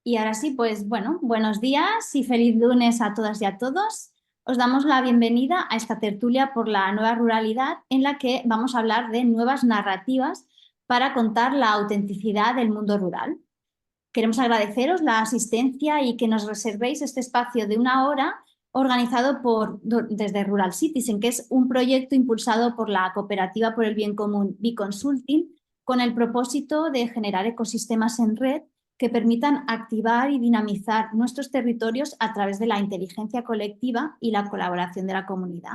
Y ahora sí, pues bueno, buenos días y feliz lunes a todas y a todos. Os damos la bienvenida a esta tertulia por la nueva ruralidad en la que vamos a hablar de nuevas narrativas para contar la autenticidad del mundo rural. Queremos agradeceros la asistencia y que nos reservéis este espacio de una hora organizado desde Rural Citizen, que es un proyecto impulsado por la Cooperativa por el Bien Común Biconsulting, con el propósito de generar ecosistemas en red que permitan activar y dinamizar nuestros territorios a través de la inteligencia colectiva y la colaboración de la comunidad.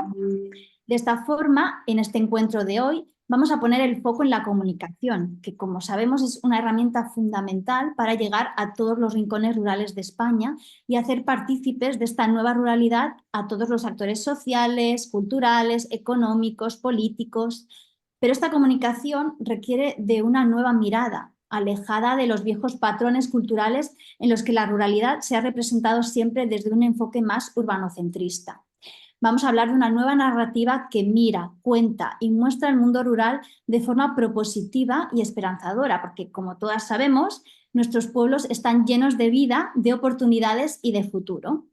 De esta forma, en este encuentro de hoy, vamos a poner el foco en la comunicación, que como sabemos es una herramienta fundamental para llegar a todos los rincones rurales de España y hacer partícipes de esta nueva ruralidad a todos los actores sociales, culturales, económicos, políticos. Pero esta comunicación requiere de una nueva mirada, alejada de los viejos patrones culturales en los que la ruralidad se ha representado siempre desde un enfoque más urbanocentrista. Vamos a hablar de una nueva narrativa que mira, cuenta y muestra el mundo rural de forma propositiva y esperanzadora, porque como todas sabemos, nuestros pueblos están llenos de vida, de oportunidades y de futuro.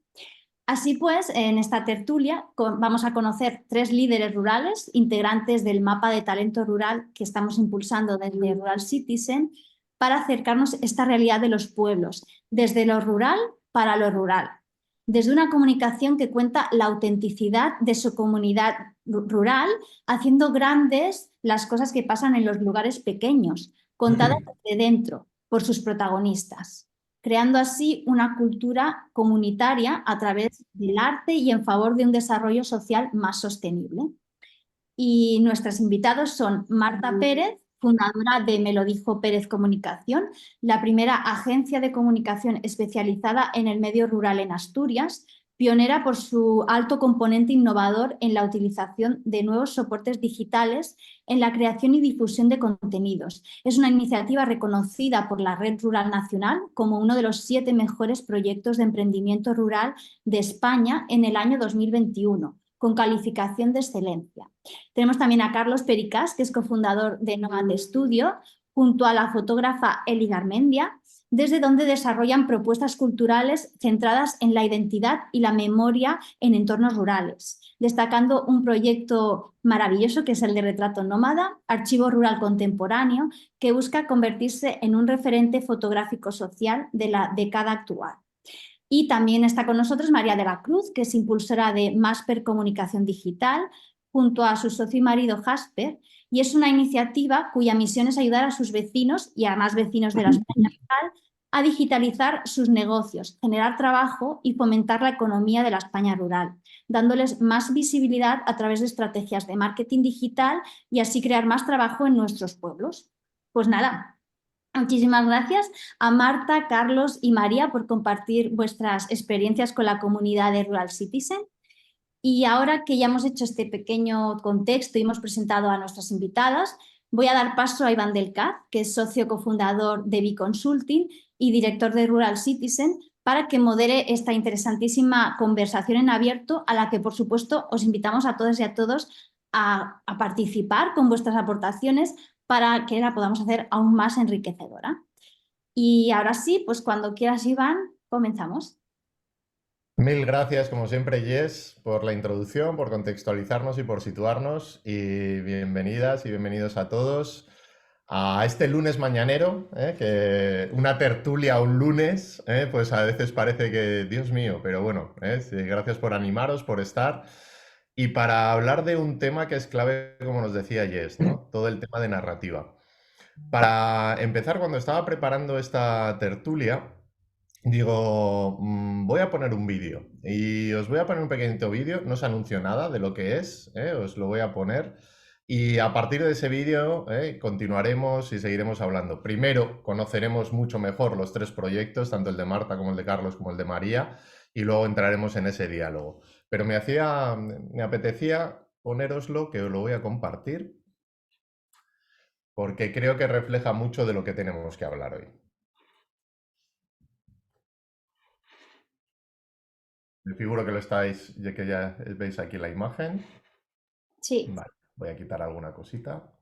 Así pues, en esta tertulia vamos a conocer 3 líderes rurales, integrantes del mapa de talento rural que estamos impulsando desde Rural Citizen, para acercarnos a esta realidad de los pueblos, desde lo rural para lo rural, desde una comunicación que cuenta la autenticidad de su comunidad rural, haciendo grandes las cosas que pasan en los lugares pequeños, contadas desde dentro por sus protagonistas, creando así una cultura comunitaria a través del arte y en favor de un desarrollo social más sostenible. Y nuestros invitados son Marta Pérez, fundadora de Me lo dijo Pérez Comunicación, la primera agencia de comunicación especializada en el medio rural en Asturias, pionera por su alto componente innovador en la utilización de nuevos soportes digitales en la creación y difusión de contenidos. Es una iniciativa reconocida por la Red Rural Nacional como uno de los 7 mejores proyectos de emprendimiento rural de España en el año 2021, con calificación de excelencia. Tenemos también a Carlos Pericas, que es cofundador de Nomad Studio, junto a la fotógrafa Eli Garmendia, desde donde desarrollan propuestas culturales centradas en la identidad y la memoria en entornos rurales, destacando un proyecto maravilloso que es el de Retrato Nómada, archivo rural contemporáneo, que busca convertirse en un referente fotográfico social de la década actual. Y también está con nosotros María de la Cruz, que es impulsora de Masper Comunicación Digital, junto a su socio y marido Jasper, y es una iniciativa cuya misión es ayudar a sus vecinos y a más vecinos de la España rural a digitalizar sus negocios, generar trabajo y fomentar la economía de la España rural, dándoles más visibilidad a través de estrategias de marketing digital y así crear más trabajo en nuestros pueblos. Pues nada, muchísimas gracias a Marta, Carlos y María por compartir vuestras experiencias con la comunidad de Rural Citizen. Y ahora que ya hemos hecho este pequeño contexto y hemos presentado a nuestras invitadas, voy a dar paso a Iván Del Caz, que es socio cofundador de Biconsulting y director de Rural Citizen, para que modere esta interesantísima conversación en abierto a la que, por supuesto, os invitamos a todas y a todos a participar con vuestras aportaciones para que la podamos hacer aún más enriquecedora. Y ahora sí, pues cuando quieras, Iván, comenzamos. Mil gracias, como siempre, Jess, por la introducción, por contextualizarnos y por situarnos. Y bienvenidas y bienvenidos a todos a este lunes mañanero, que una tertulia un lunes, pues a veces parece que, Dios mío, pero bueno, sí, gracias por animaros, por estar. Y para hablar de un tema que es clave, como nos decía Jess, ¿no? Todo el tema de narrativa. Para empezar, cuando estaba preparando esta tertulia, digo, voy a poner un vídeo y os voy a poner un pequeñito vídeo, no os anuncio nada de lo que es, os lo voy a poner y a partir de ese vídeo continuaremos y seguiremos hablando. Primero conoceremos mucho mejor los 3 proyectos, tanto el de Marta como el de Carlos como el de María, y luego entraremos en ese diálogo. Pero me apetecía ponéroslo, que os lo voy a compartir, porque creo que refleja mucho de lo que tenemos que hablar hoy. Me figuro que lo estáis, ya que ya veis aquí la imagen. Sí. Vale, voy a quitar alguna cosita.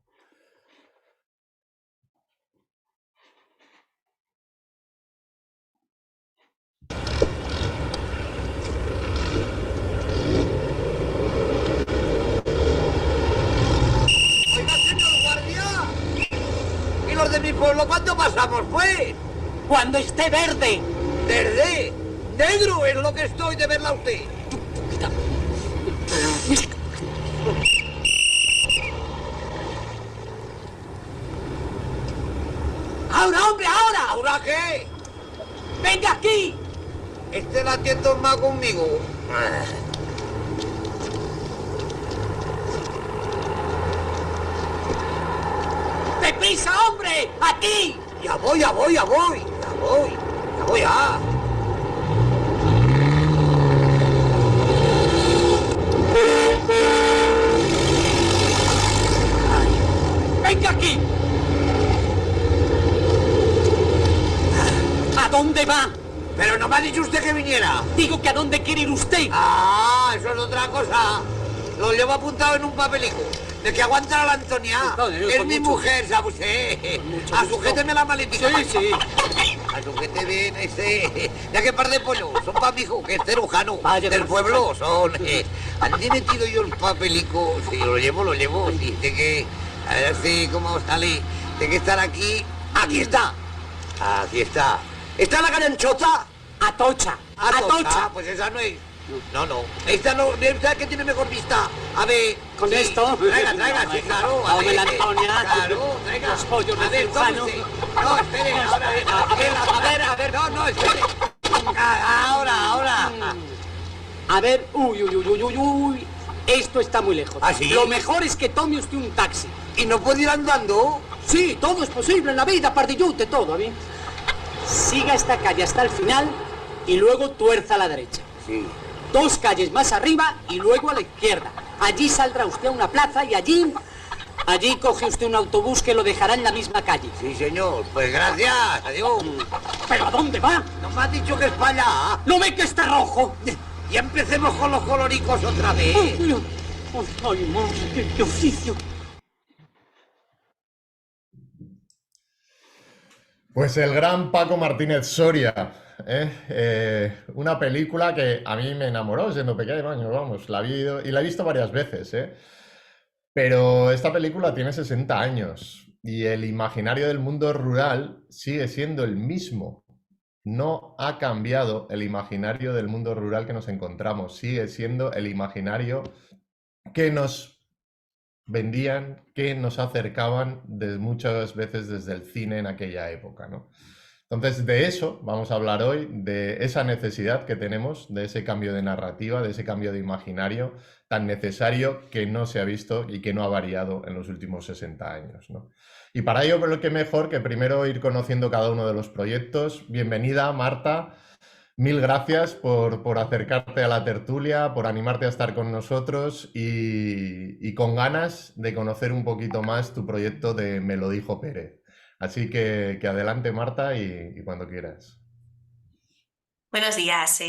los de mi pueblo, ¿cuándo pasamos, pues? Cuando esté verde. ¿Verde? Negro es lo que estoy de verla a usted. ¡Ahora, hombre, ahora! ¿Ahora qué? ¡Venga aquí! Este la tiene más conmigo. ¡Deprisa, hombre! ¡Aquí! Ya voy. Ya voy. ¡Venga aquí! ¿A dónde va? Pero no me ha dicho usted que viniera. Digo que ¿a dónde quiere ir usted? Ah, eso es otra cosa. Lo llevo apuntado en un papelico. De que aguanta la Antonia. Es mi mujer, ¿sabe usted? Sujéteme la maletica. Sí. Sujete bien ese. Ya que par de pollo. Son para mi hijo, que es cerujano. Vaya, del pueblo son. ¿Han metido yo el papelico? Sí, lo llevo. Sí, de que... A ver si cómo sale. De que estar aquí. Aquí está. ¿Está la caranchota? Atocha. Pues esa no es. No. Esta no, esta que tiene mejor vista. A ver. ¿Con sí. esto? Traiga, sí, claro. Dame la Antonia. Claro, traiga. Los pollos a de ver, cirujano. tómese. No, espere, ahora. A ver. No, espere. Ahora. A ver, uy. Esto está muy lejos. ¿Ah, sí? Lo mejor es que tome usted un taxi. ¿Y no puede ir andando? Sí, todo es posible en la vida, pardillute, todo, ¿bien? Siga esta calle hasta el final y luego tuerza a la derecha. Sí. 2 calles más arriba y luego a la izquierda. Allí saldrá usted a una plaza y allí coge usted un autobús que lo dejará en la misma calle. Sí, señor. Pues gracias. Adiós. ¿Pero a dónde va? No me has dicho que es para allá. ¿No ve que está rojo? Y empecemos con los coloricos otra vez. Ay, madre, qué oficio. Pues el gran Paco Martínez Soria, una película que a mí me enamoró siendo pequeño, vamos, la he visto varias veces, pero esta película tiene 60 años y el imaginario del mundo rural sigue siendo el mismo. No ha cambiado el imaginario del mundo rural que nos encontramos, sigue siendo el imaginario que nos vendían, que nos acercaban muchas veces desde el cine en aquella época, ¿no? Entonces, de eso vamos a hablar hoy, de esa necesidad que tenemos, de ese cambio de narrativa, de ese cambio de imaginario tan necesario que no se ha visto y que no ha variado en los últimos 60 años, ¿no? Y para ello, creo que mejor que primero ir conociendo cada uno de los proyectos. Bienvenida, Marta. Mil gracias por acercarte a la tertulia, por animarte a estar con nosotros y con ganas de conocer un poquito más tu proyecto de Me lo dijo Pérez. Así que adelante, Marta, y cuando quieras. Buenos días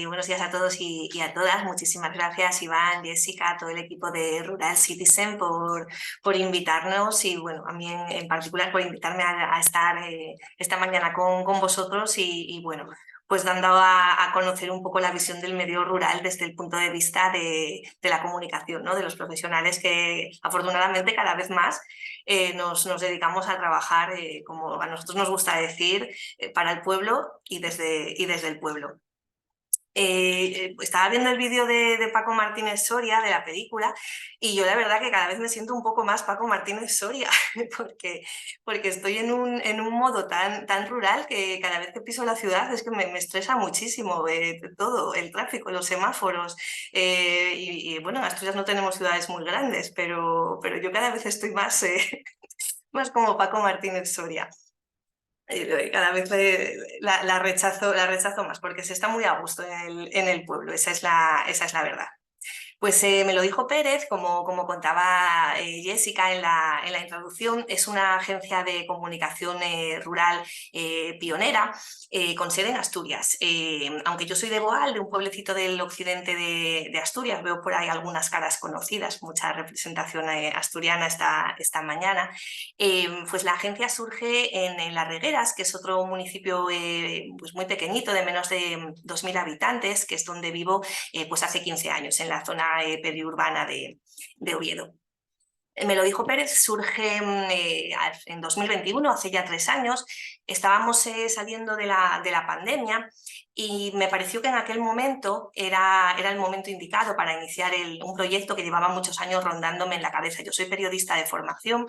a todos y a todas. Muchísimas gracias, Iván, Jessica, a todo el equipo de Rural Citizen por invitarnos y, bueno, a mí en particular por invitarme a estar esta mañana con vosotros y, bueno, pues dando a conocer un poco la visión del medio rural desde el punto de vista de la comunicación, ¿no? De los profesionales que afortunadamente cada vez más nos dedicamos a trabajar, como a nosotros nos gusta decir, para el pueblo y desde el pueblo. Estaba viendo el vídeo de Paco Martínez Soria, de la película, y yo la verdad que cada vez me siento un poco más Paco Martínez Soria, porque estoy en un modo tan rural que cada vez que piso la ciudad es que me estresa muchísimo todo, el tráfico, los semáforos, y bueno, en Asturias no tenemos ciudades muy grandes, pero yo cada vez estoy más, más como Paco Martínez Soria. Cada vez la rechazo más porque se está muy a gusto en el pueblo, esa es la verdad. Pues me lo dijo Pérez, como contaba Jessica en la introducción, es una agencia de comunicación rural pionera con sede en Asturias. Aunque yo soy de Boal, de un pueblecito del occidente de Asturias, veo por ahí algunas caras conocidas, mucha representación asturiana esta mañana, pues la agencia surge en Las Regueras, que es otro municipio pues muy pequeñito, de menos de 2.000 habitantes, que es donde vivo pues hace 15 años, en la zona periurbana de Oviedo. Me lo dijo Pérez, surge en 2021, hace ya 3 años. Estábamos saliendo de la pandemia y me pareció que en aquel momento era el momento indicado para iniciar un proyecto que llevaba muchos años rondándome en la cabeza. Yo soy periodista de formación.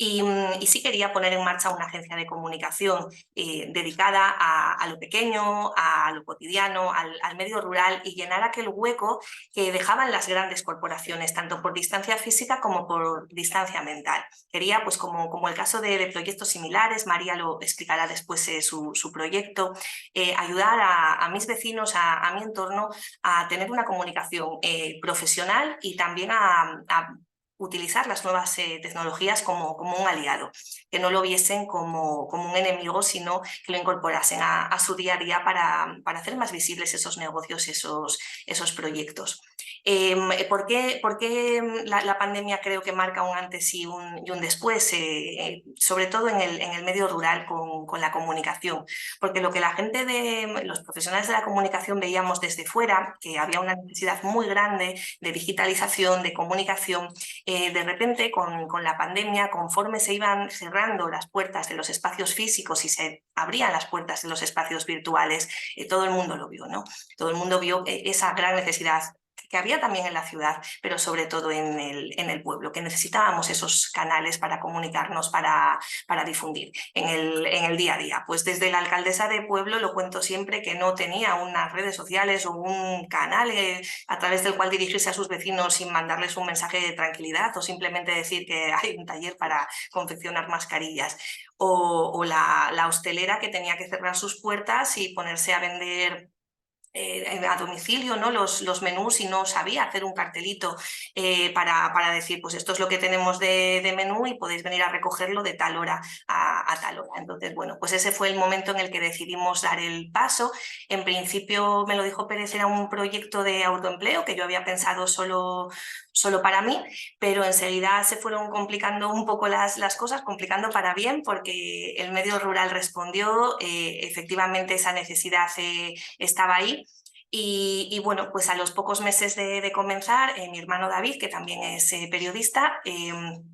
Y sí quería poner en marcha una agencia de comunicación dedicada a lo pequeño, a lo cotidiano, al medio rural, y llenar aquel hueco que dejaban las grandes corporaciones, tanto por distancia física como por distancia mental. Quería, pues como el caso de proyectos similares, María lo explicará después su proyecto, ayudar a mis vecinos, a mi entorno, a tener una comunicación profesional y también a utilizar las nuevas tecnologías como un aliado, que no lo viesen como un enemigo, sino que lo incorporasen a su día a día para hacer más visibles esos negocios, esos proyectos. ¿Por qué la pandemia creo que marca un antes y un después? Sobre todo en el medio rural con la comunicación, porque lo que la gente los profesionales de la comunicación veíamos desde fuera, que había una necesidad muy grande de digitalización, de comunicación. De repente, con la pandemia, conforme se iban cerrando las puertas de los espacios físicos y se abrían las puertas de los espacios virtuales, todo el mundo lo vio, ¿no? Todo el mundo vio esa gran necesidad que había también en la ciudad, pero sobre todo en el pueblo, que necesitábamos esos canales para comunicarnos, para difundir en el día a día. Pues desde la alcaldesa de pueblo lo cuento siempre, que no tenía unas redes sociales o un canal a través del cual dirigirse a sus vecinos sin mandarles un mensaje de tranquilidad o simplemente decir que hay un taller para confeccionar mascarillas. O la hostelera que tenía que cerrar sus puertas y ponerse a vender a domicilio, ¿no? los menús, y no sabía hacer un cartelito para decir, pues esto es lo que tenemos de menú y podéis venir a recogerlo de tal hora a tal hora. Entonces, bueno, pues ese fue el momento en el que decidimos dar el paso. En principio, me lo dijo Pérez, era un proyecto de autoempleo que yo había pensado solo para mí, pero enseguida se fueron complicando un poco las cosas, complicando para bien, porque el medio rural respondió, efectivamente esa necesidad estaba ahí. Y bueno, pues a los pocos meses de comenzar, mi hermano David, que también es periodista,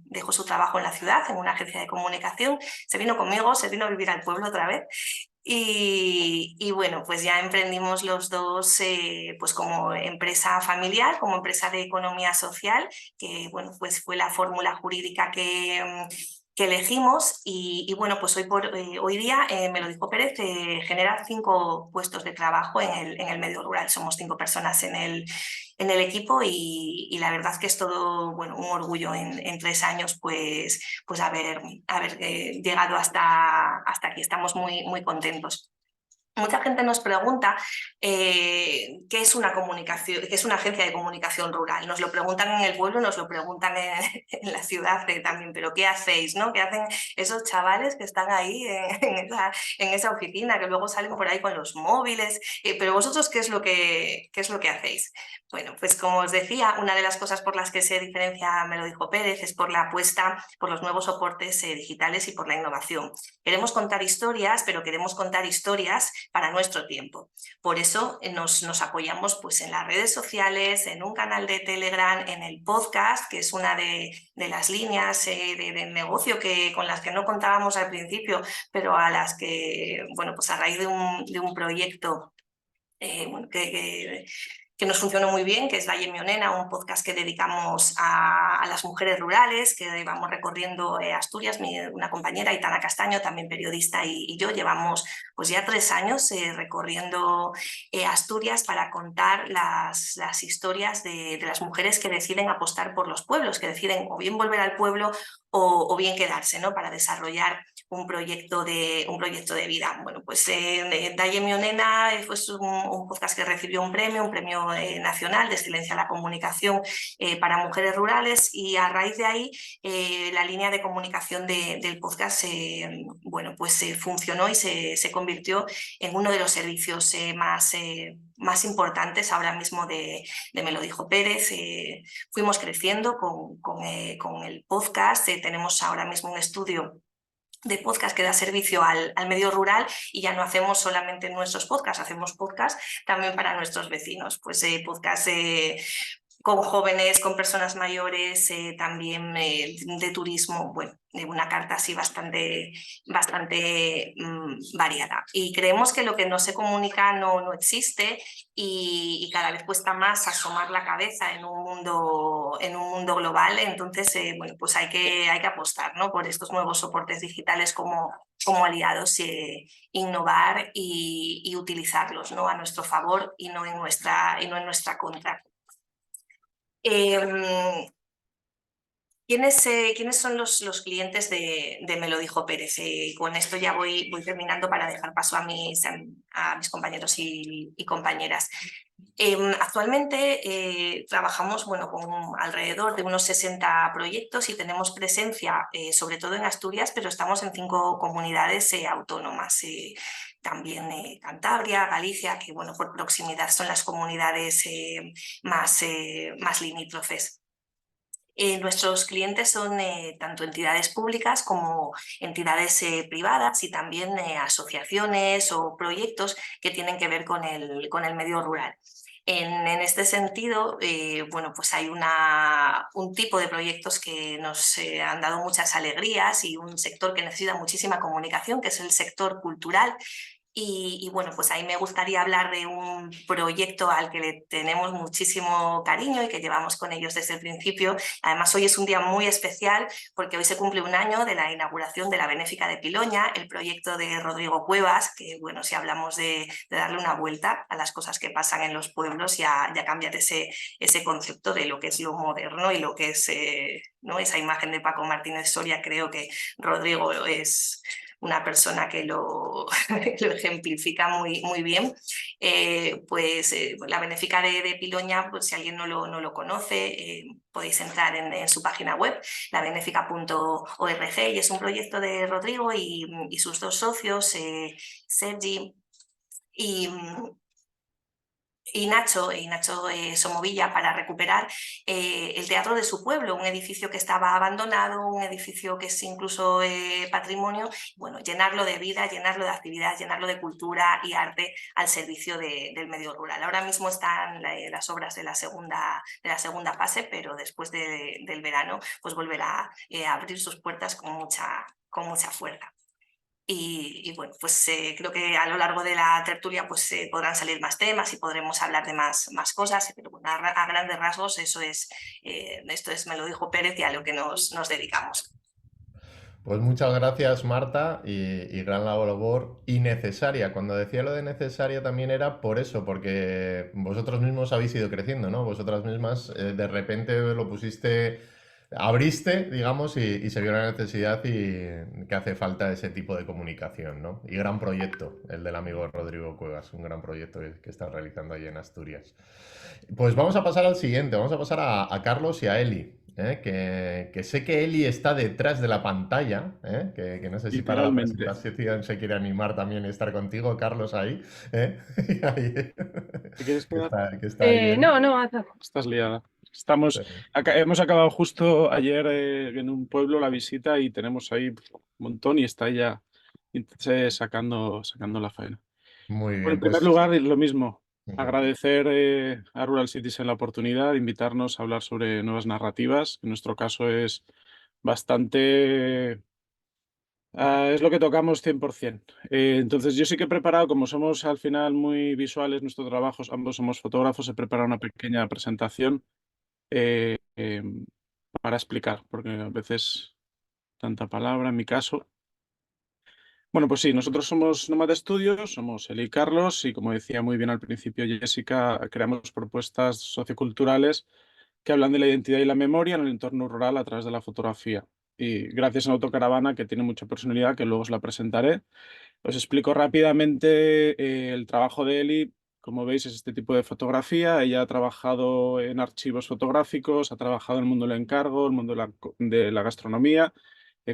dejó su trabajo en la ciudad, en una agencia de comunicación, se vino conmigo, se vino a vivir al pueblo otra vez. Y bueno, pues ya emprendimos los dos pues como empresa familiar, como empresa de economía social, que bueno, pues fue la fórmula jurídica que elegimos. Y bueno, pues hoy día, me lo dijo Pérez, generar 5 puestos de trabajo en el medio rural. Somos 5 personas en el equipo y la verdad que es todo, bueno, un orgullo en 3 años pues haber llegado hasta aquí. Estamos muy contentos. Mucha gente nos pregunta qué es una comunicación, qué es una agencia de comunicación rural. Nos lo preguntan en el pueblo, nos lo preguntan en la ciudad también, pero ¿qué hacéis, no? ¿Qué hacen esos chavales que están ahí en esa oficina, que luego salen por ahí con los móviles? Pero vosotros, ¿qué es lo que hacéis? Bueno, pues como os decía, una de las cosas por las que se diferencia, me lo dijo Pérez, es por la apuesta por los nuevos soportes digitales y por la innovación. Queremos contar historias, pero queremos contar historias para nuestro tiempo. Por eso nos apoyamos pues en las redes sociales, en un canal de Telegram, en el podcast, que es una de las líneas de negocio con las que no contábamos al principio, pero a las que, bueno, pues a raíz de un proyecto bueno, que nos funcionó muy bien, que es Dalle mi Onena, un podcast que dedicamos a las mujeres rurales, que vamos recorriendo Asturias. Una compañera, Aitana Castaño, también periodista, y yo llevamos pues ya 3 años recorriendo Asturias para contar las historias de las mujeres que deciden apostar por los pueblos, que deciden o bien volver al pueblo o bien quedarse, ¿no? Para desarrollar un proyecto de vida. Bueno, pues Dalle mi Onena fue un podcast que recibió un premio nacional de excelencia en la comunicación para mujeres rurales, y a raíz de ahí la línea de comunicación del podcast bueno, pues funcionó y se convirtió en uno de los servicios más importantes ahora mismo de Me lo dijo Pérez. Fuimos creciendo con el podcast. Tenemos ahora mismo un estudio de podcast que da servicio al medio rural, y ya no hacemos solamente nuestros podcasts, hacemos podcasts también para nuestros vecinos. Pues podcast con jóvenes, con personas mayores, también de turismo, bueno, una carta así bastante variada. Y creemos que lo que no se comunica no existe y cada vez cuesta más asomar la cabeza en un mundo global. Entonces, bueno, pues hay que apostar, ¿no?, por estos nuevos soportes digitales como aliados, innovar y utilizarlos, ¿no?, a nuestro favor y no en nuestra contra. ¿Quiénes son los clientes de Me lo dijo Pérez? Con esto ya voy terminando para dejar paso a mis compañeros y compañeras. Actualmente trabajamos, bueno, con alrededor de unos 60 proyectos y tenemos presencia sobre todo en Asturias, pero estamos en 5 comunidades autónomas. También Cantabria, Galicia, que bueno, por proximidad son las comunidades más limítrofes. Nuestros clientes son tanto entidades públicas como entidades privadas y también asociaciones o proyectos que tienen que ver con el medio rural. En este sentido, bueno, pues hay un tipo de proyectos que nos han dado muchas alegrías y un sector que necesita muchísima comunicación, que es el sector cultural. Y bueno, pues ahí me gustaría hablar de un proyecto al que le tenemos muchísimo cariño y que llevamos con ellos desde el principio. Además, hoy es un día muy especial porque hoy se cumple un año de la inauguración de la Benéfica de Piloña, el proyecto de Rodrigo Cuevas, que bueno, si hablamos de darle una vuelta a las cosas que pasan en los pueblos, ya cambiar ese concepto de lo que es lo moderno y lo que es ¿no?, esa imagen de Paco Martínez Soria. Creo que Rodrigo es una persona que lo ejemplifica muy bien. La Benéfica de Piloña, pues si alguien no lo conoce, podéis entrar en su página web, labenéfica.org, y es un proyecto de Rodrigo y sus 2 socios, Sergi y Nacho Somovilla, para recuperar el teatro de su pueblo, un edificio que estaba abandonado, un edificio que es incluso patrimonio. Bueno, llenarlo de vida, llenarlo de actividad, llenarlo de cultura y arte al servicio del medio rural. Ahora mismo están las obras de la segunda fase, pero después del verano pues volverá a abrir sus puertas con mucha fuerza. Y bueno, pues creo que a lo largo de la tertulia pues podrán salir más temas y podremos hablar de más cosas, pero bueno, a grandes rasgos esto es Me lo dijo Pérez y a lo que nos dedicamos. Pues muchas gracias, Marta, y gran labor y necesaria. Cuando decía lo de necesaria también era por eso, porque vosotros mismos habéis ido creciendo, ¿no? Vosotras mismas de repente lo abriste, digamos, y se vio la necesidad y que hace falta ese tipo de comunicación, ¿no? Y gran proyecto, el del amigo Rodrigo Cuevas, un gran proyecto que está realizando allí en Asturias. Pues vamos a pasar al siguiente, vamos a pasar a Carlos y a Eli. Que sé que Eli está detrás de la pantalla, que no sé si para la Literalmente. presentación se quiere animar también a estar contigo, Carlos, ahí. ¿Te quieres quedar? Que está ahí, No, Estás liada. Hemos acabado justo ayer en un pueblo la visita y tenemos ahí un montón y está ya sacando la faena. Muy Bueno, en bien, primer pues lugar, lo mismo. Agradecer a Rural Citizen la oportunidad de invitarnos a hablar sobre nuevas narrativas. En nuestro caso es bastante... es lo que tocamos 100%. Entonces yo sí que he preparado, como somos al final muy visuales, nuestro trabajo, ambos somos fotógrafos, he preparado una pequeña presentación eh, em, para explicar, porque a veces tanta palabra en mi caso. Bueno, pues sí, nosotros somos Nómada Studios, somos Eli y Carlos, y como decía muy bien al principio Jessica, creamos propuestas socioculturales que hablan de la identidad y la memoria en el entorno rural a través de la fotografía. Y gracias a Autocaravana, que tiene mucha personalidad, que luego os la presentaré, os explico rápidamente el trabajo de Eli. Como veis, es este tipo de fotografía. Ella ha trabajado en archivos fotográficos, ha trabajado en el mundo del encargo, el mundo de la gastronomía,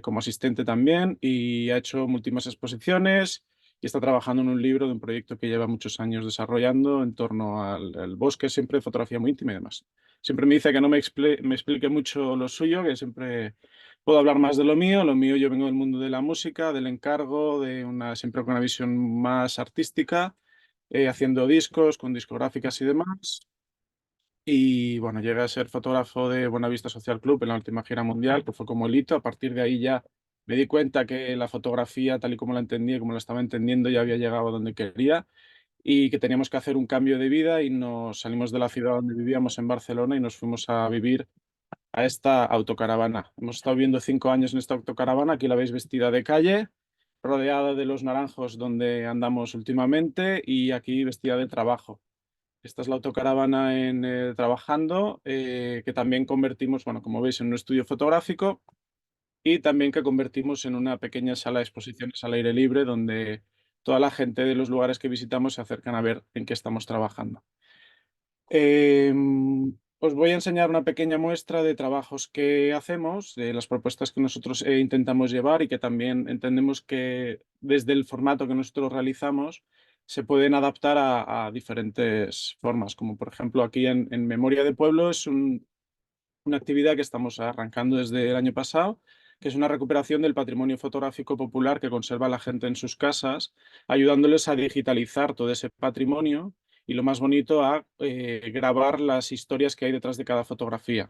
como asistente también, y ha hecho múltiples exposiciones y está trabajando en un libro de un proyecto que lleva muchos años desarrollando en torno al bosque, siempre de fotografía muy íntima y demás. Siempre me dice que no me explique mucho lo suyo, que siempre puedo hablar más de lo mío. Lo mío, yo vengo del mundo de la música, del encargo, siempre con una visión más artística, haciendo discos, con discográficas y demás. Y bueno, llegué a ser fotógrafo de Buenavista Social Club en la última gira mundial, que fue como el hito. A partir de ahí ya me di cuenta que la fotografía, tal y como la entendía, como la estaba entendiendo, ya había llegado a donde quería y que teníamos que hacer un cambio de vida y nos salimos de la ciudad donde vivíamos en Barcelona y nos fuimos a vivir a esta autocaravana. Hemos estado viviendo 5 años en esta autocaravana, aquí la veis vestida de calle, rodeada de los naranjos donde andamos últimamente y aquí vestida de trabajo. Esta es la autocaravana trabajando, que también convertimos, bueno, como veis, en un estudio fotográfico y también que convertimos en una pequeña sala de exposiciones al aire libre donde toda la gente de los lugares que visitamos se acercan a ver en qué estamos trabajando. Os voy a enseñar una pequeña muestra de trabajos que hacemos, de las propuestas que nosotros intentamos llevar y que también entendemos que desde el formato que nosotros realizamos se pueden adaptar a diferentes formas, como por ejemplo aquí en Memoria de Pueblo es una actividad que estamos arrancando desde el año pasado, que es una recuperación del patrimonio fotográfico popular que conserva la gente en sus casas, ayudándoles a digitalizar todo ese patrimonio y lo más bonito a grabar las historias que hay detrás de cada fotografía.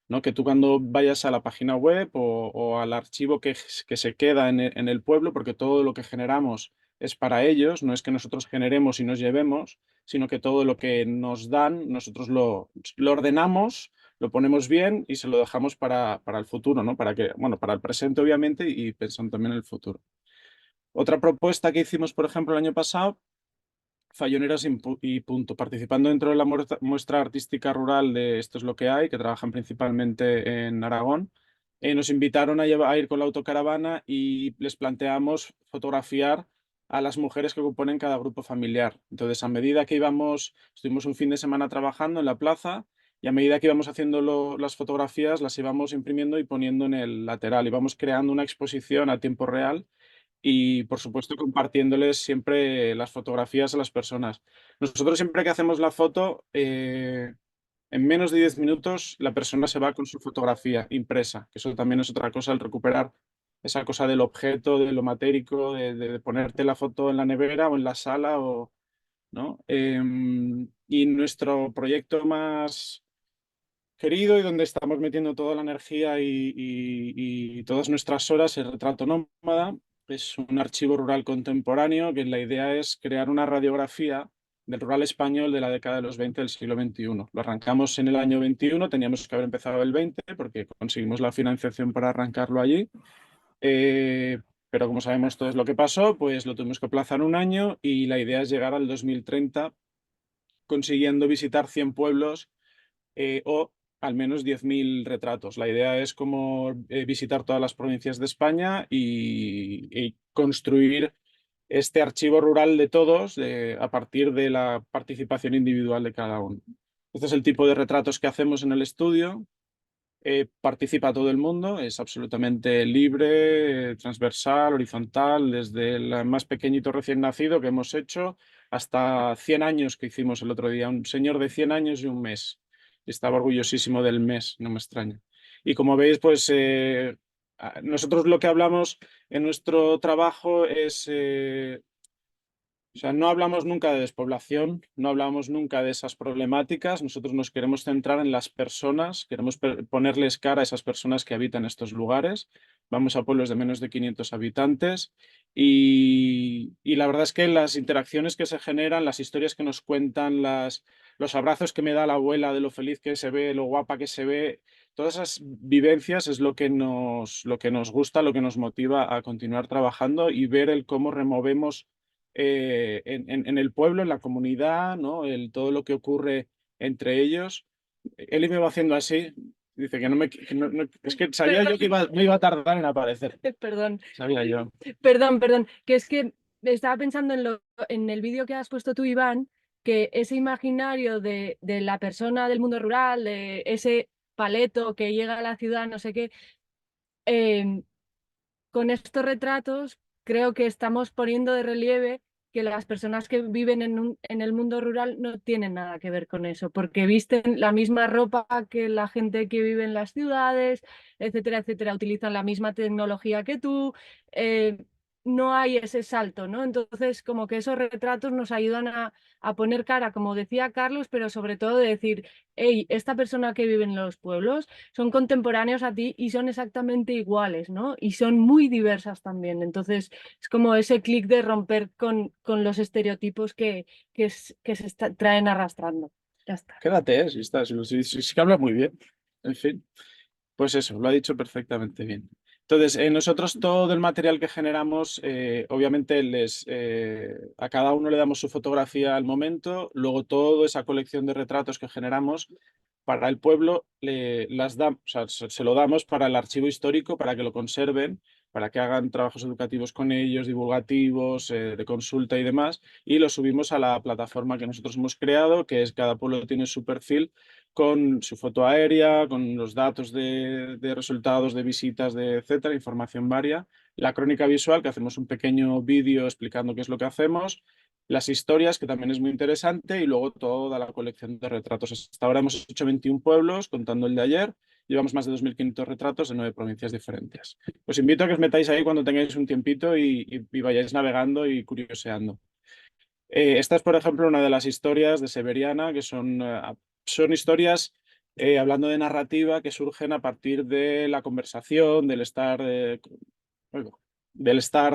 ¿No? Que tú cuando vayas a la página web o al archivo que se queda en el pueblo, porque todo lo que generamos es para ellos, no es que nosotros generemos y nos llevemos, sino que todo lo que nos dan, nosotros lo ordenamos, lo ponemos bien y se lo dejamos para el futuro, ¿no? Para que, bueno, para el presente obviamente y pensando también en el futuro. Otra propuesta que hicimos, por ejemplo, el año pasado, Falloneras y punto, participando dentro de la muestra artística rural de Esto es lo que hay, que trabajan principalmente en Aragón. Nos invitaron a ir con la autocaravana y les planteamos fotografiar a las mujeres que componen cada grupo familiar. Entonces, a medida que íbamos, estuvimos un fin de semana trabajando en la plaza y a medida que íbamos haciendo las fotografías, las íbamos imprimiendo y poniendo en el lateral. Íbamos creando una exposición a tiempo real y, por supuesto, compartiéndoles siempre las fotografías a las personas. Nosotros siempre que hacemos la foto, en menos de 10 minutos la persona se va con su fotografía impresa, que eso también es otra cosa, el recuperar esa cosa del objeto, de lo matérico, de ponerte la foto en la nevera o en la sala, ¿no? Y nuestro proyecto más querido y donde estamos metiendo toda la energía y todas nuestras horas, el Retrato Nómada, es un archivo rural contemporáneo que la idea es crear una radiografía del rural español de la década de los 20 del siglo XXI. Lo arrancamos en el año 21, teníamos que haber empezado el 20 porque conseguimos la financiación para arrancarlo allí. Pero como sabemos todo es lo que pasó, pues lo tuvimos que aplazar un año y la idea es llegar al 2030 consiguiendo visitar 100 pueblos o al menos 10.000 retratos. La idea es como visitar todas las provincias de España y construir este archivo rural de todos a partir de la participación individual de cada uno. Este es el tipo de retratos que hacemos en el estudio. Participa todo el mundo, es absolutamente libre, transversal, horizontal, desde el más pequeñito recién nacido que hemos hecho hasta 100 años que hicimos el otro día, un señor de 100 años y un mes. Estaba orgullosísimo del mes, no me extraña. Y como veis, pues nosotros lo que hablamos en nuestro trabajo es o sea, no hablamos nunca de despoblación, no hablamos nunca de esas problemáticas. Nosotros nos queremos centrar en las personas, queremos ponerles cara a esas personas que habitan estos lugares. Vamos a pueblos de menos de 500 habitantes y la verdad es que las interacciones que se generan, las historias que nos cuentan, los abrazos que me da la abuela de lo feliz que se ve, lo guapa que se ve, todas esas vivencias es lo que nos gusta, lo que nos motiva a continuar trabajando y ver el cómo removemos en el pueblo, en la comunidad, ¿no? Todo lo que ocurre entre ellos. Eli me va haciendo así, dice que no me... es que sabía yo que no iba a tardar en aparecer. Perdón, Sabía yo. perdón, que es que estaba pensando en el vídeo que has puesto tú, Iván, que ese imaginario de la persona del mundo rural, de ese paleto que llega a la ciudad, no sé qué, con estos retratos creo que estamos poniendo de relieve que las personas que viven en el mundo rural no tienen nada que ver con eso, porque visten la misma ropa que la gente que vive en las ciudades, etcétera, etcétera, utilizan la misma tecnología que tú. no hay ese salto, ¿no? Entonces, como que esos retratos nos ayudan a poner cara, como decía Carlos, pero sobre todo de decir, hey, esta persona que vive en los pueblos son contemporáneos a ti y son exactamente iguales, ¿no? Y son muy diversas también. Entonces, es como ese clic de romper con los estereotipos que traen arrastrando. Ya está. Quédate, si estás, si que hablas muy bien. En fin, pues eso, lo ha dicho perfectamente bien. Entonces, nosotros todo el material que generamos, obviamente a cada uno le damos su fotografía al momento, luego toda esa colección de retratos que generamos para el pueblo las damos, o sea, se lo damos para el archivo histórico, para que lo conserven, para que hagan trabajos educativos con ellos, divulgativos, de consulta y demás, y lo subimos a la plataforma que nosotros hemos creado, que es cada pueblo tiene su perfil con su foto aérea, con los datos de resultados de visitas, de etcétera, información varia, la crónica visual, que hacemos un pequeño vídeo explicando qué es lo que hacemos, las historias, que también es muy interesante, y luego toda la colección de retratos. Hasta ahora hemos hecho 21 pueblos, contando el de ayer, llevamos más de 2.500 retratos de 9 provincias diferentes. Os invito a que os metáis ahí cuando tengáis un tiempito y vayáis navegando y curioseando. Esta es, por ejemplo, una de las historias de Severiana, que son historias, hablando de narrativa, que surgen a partir de la conversación, del estar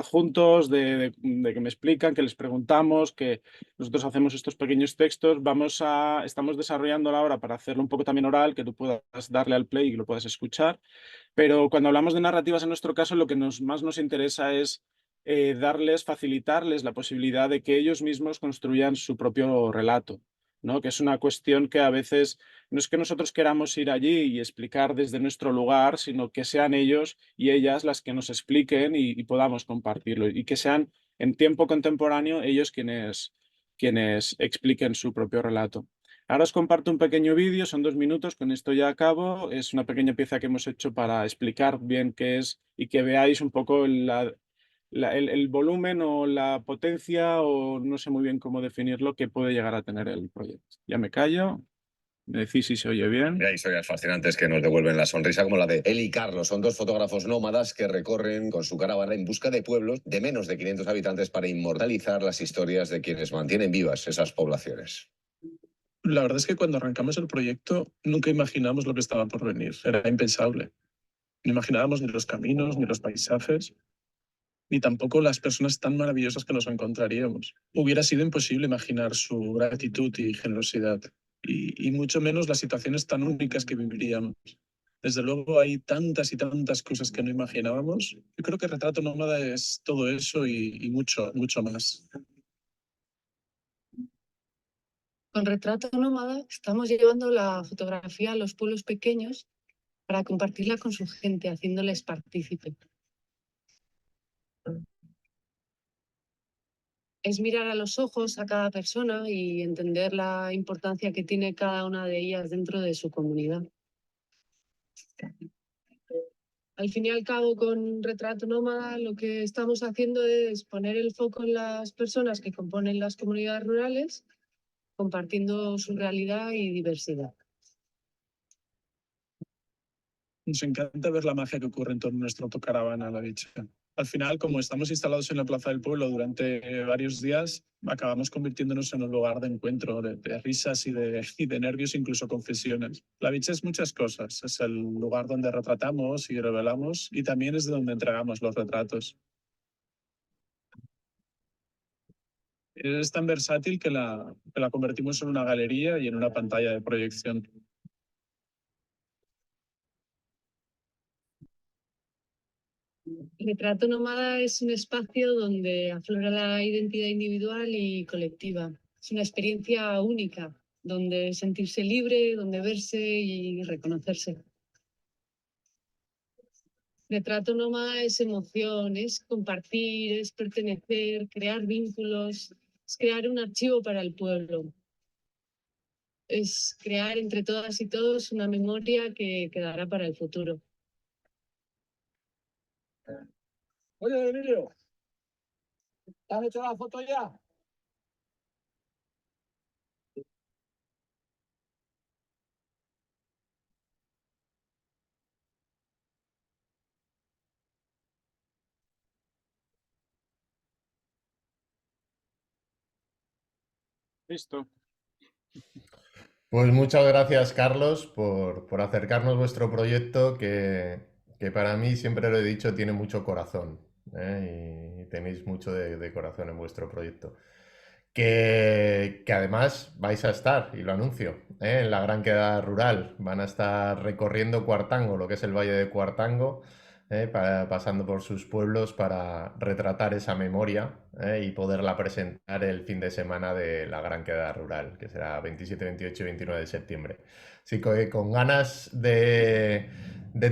juntos, de que me explican, que les preguntamos, que nosotros hacemos estos pequeños textos. Estamos desarrollando ahora para hacerlo un poco también oral, que tú puedas darle al play y que lo puedas escuchar. Pero cuando hablamos de narrativas, en nuestro caso, lo que más nos interesa es facilitarles la posibilidad de que ellos mismos construyan su propio relato, ¿no? Que es una cuestión que a veces no es que nosotros queramos ir allí y explicar desde nuestro lugar, sino que sean ellos y ellas las que nos expliquen y podamos compartirlo, y que sean en tiempo contemporáneo ellos quienes expliquen su propio relato. Ahora os comparto un pequeño vídeo, son 2 minutos, con esto ya acabo. Es una pequeña pieza que hemos hecho para explicar bien qué es y que veáis un poco el volumen o la potencia, o no sé muy bien cómo definirlo, que puede llegar a tener el proyecto. Ya me callo, me decís si se oye bien. Hay historias fascinantes que nos devuelven la sonrisa, como la de Eli y Carlos. Son dos fotógrafos nómadas que recorren con su caravana en busca de pueblos de menos de 500 habitantes para inmortalizar las historias de quienes mantienen vivas esas poblaciones. La verdad es que cuando arrancamos el proyecto nunca imaginamos lo que estaba por venir. Era impensable. No imaginábamos ni los caminos, ni los paisajes, ni tampoco las personas tan maravillosas que nos encontraríamos. Hubiera sido imposible imaginar su gratitud y generosidad, y mucho menos las situaciones tan únicas que viviríamos. Desde luego hay tantas y tantas cosas que no imaginábamos. Yo creo que Retrato Nómada es todo eso y mucho, mucho más. Con Retrato Nómada estamos llevando la fotografía a los pueblos pequeños para compartirla con su gente, haciéndoles partícipe. Es mirar a los ojos a cada persona y entender la importancia que tiene cada una de ellas dentro de su comunidad. Al fin y al cabo, con Retrato Nómada lo que estamos haciendo es poner el foco en las personas que componen las comunidades rurales, compartiendo su realidad y diversidad. Nos encanta ver la magia que ocurre en torno a nuestra autocaravana, La Dicha. Al final, como estamos instalados en la Plaza del Pueblo durante varios días, acabamos convirtiéndonos en un lugar de encuentro, de risas y de nervios, incluso confesiones. La Dicha es muchas cosas. Es el lugar donde retratamos y revelamos, y también es de donde entregamos los retratos. Es tan versátil que la convertimos en una galería y en una pantalla de proyección. Retrato Nómada es un espacio donde aflora la identidad individual y colectiva. Es una experiencia única, donde sentirse libre, donde verse y reconocerse. Retrato Nómada es emoción, es compartir, es pertenecer, crear vínculos, es crear un archivo para el pueblo. Es crear entre todas y todos una memoria que quedará para el futuro. Oye, Emilio, ¿te has hecho la foto ya? Listo. Pues muchas gracias, Carlos, por acercarnos vuestro proyecto que para mí, siempre lo he dicho, tiene mucho corazón, ¿eh? Y tenéis mucho de corazón en vuestro proyecto. Que además vais a estar, y lo anuncio, en la Gran Quedada Rural. Van a estar recorriendo Cuartango, lo que es el Valle de Cuartango, pasando por sus pueblos para retratar esa memoria, y poderla presentar el fin de semana de la Gran Quedada Rural, que será 27, 28 y 29 de septiembre. Así que con ganas de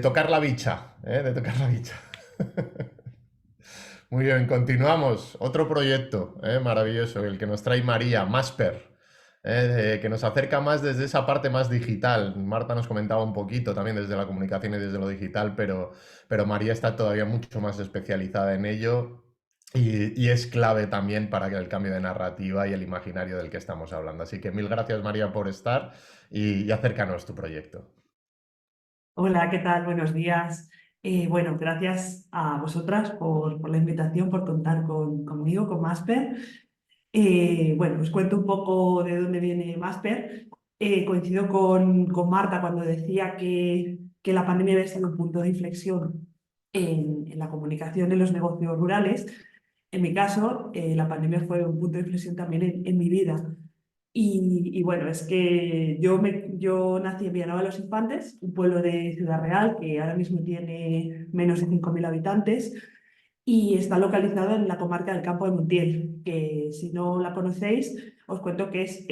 tocar la bicha, de tocar la bicha. Muy bien, continuamos. Otro proyecto, maravilloso, el que nos trae María, Masper, que nos acerca más desde esa parte más digital. Marta nos comentaba un poquito también desde la comunicación y desde lo digital, pero María está todavía mucho más especializada en ello y es clave también para el cambio de narrativa y el imaginario del que estamos hablando. Así que mil gracias, María, por estar y acércanos tu proyecto. Hola, ¿qué tal? Buenos días. Bueno, gracias a vosotras por la invitación, por contar conmigo, con Masper. Bueno, os cuento un poco de dónde viene Masper. Coincido con Marta cuando decía que la pandemia había sido un punto de inflexión en la comunicación en los negocios rurales. En mi caso, la pandemia fue un punto de inflexión también en mi vida. Y bueno, es que yo nací en Villanueva de los Infantes, un pueblo de Ciudad Real que ahora mismo tiene menos de 5.000 habitantes y está localizado en la comarca del Campo de Montiel, que si no la conocéis, os cuento que es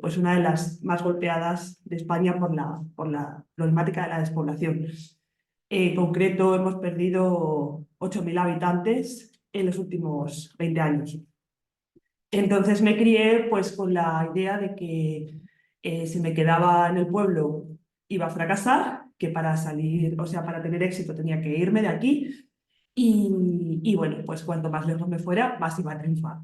pues una de las más golpeadas de España por la problemática de la despoblación. En concreto, hemos perdido 8.000 habitantes en los últimos 20 años. Entonces me crié pues con la idea de que si me quedaba en el pueblo iba a fracasar, que para salir, o sea, para tener éxito tenía que irme de aquí y bueno, pues cuanto más lejos me fuera, más iba a triunfar.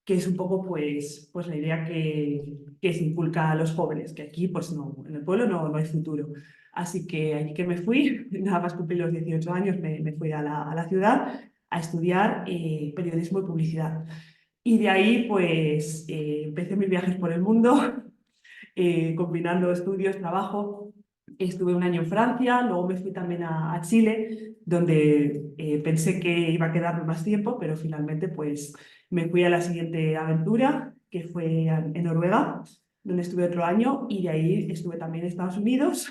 Que es un poco pues la idea que se inculca a los jóvenes, que aquí pues no, en el pueblo no hay futuro. Así que allí que me fui, nada más cumplir los 18 años, me fui a la ciudad a estudiar periodismo y publicidad. Y de ahí, pues, empecé mis viajes por el mundo, combinando estudios, trabajo. Estuve un año en Francia, luego me fui también a Chile, donde pensé que iba a quedarme más tiempo, pero finalmente, pues, me fui a la siguiente aventura, que fue en Noruega, donde estuve otro año, y de ahí estuve también en Estados Unidos.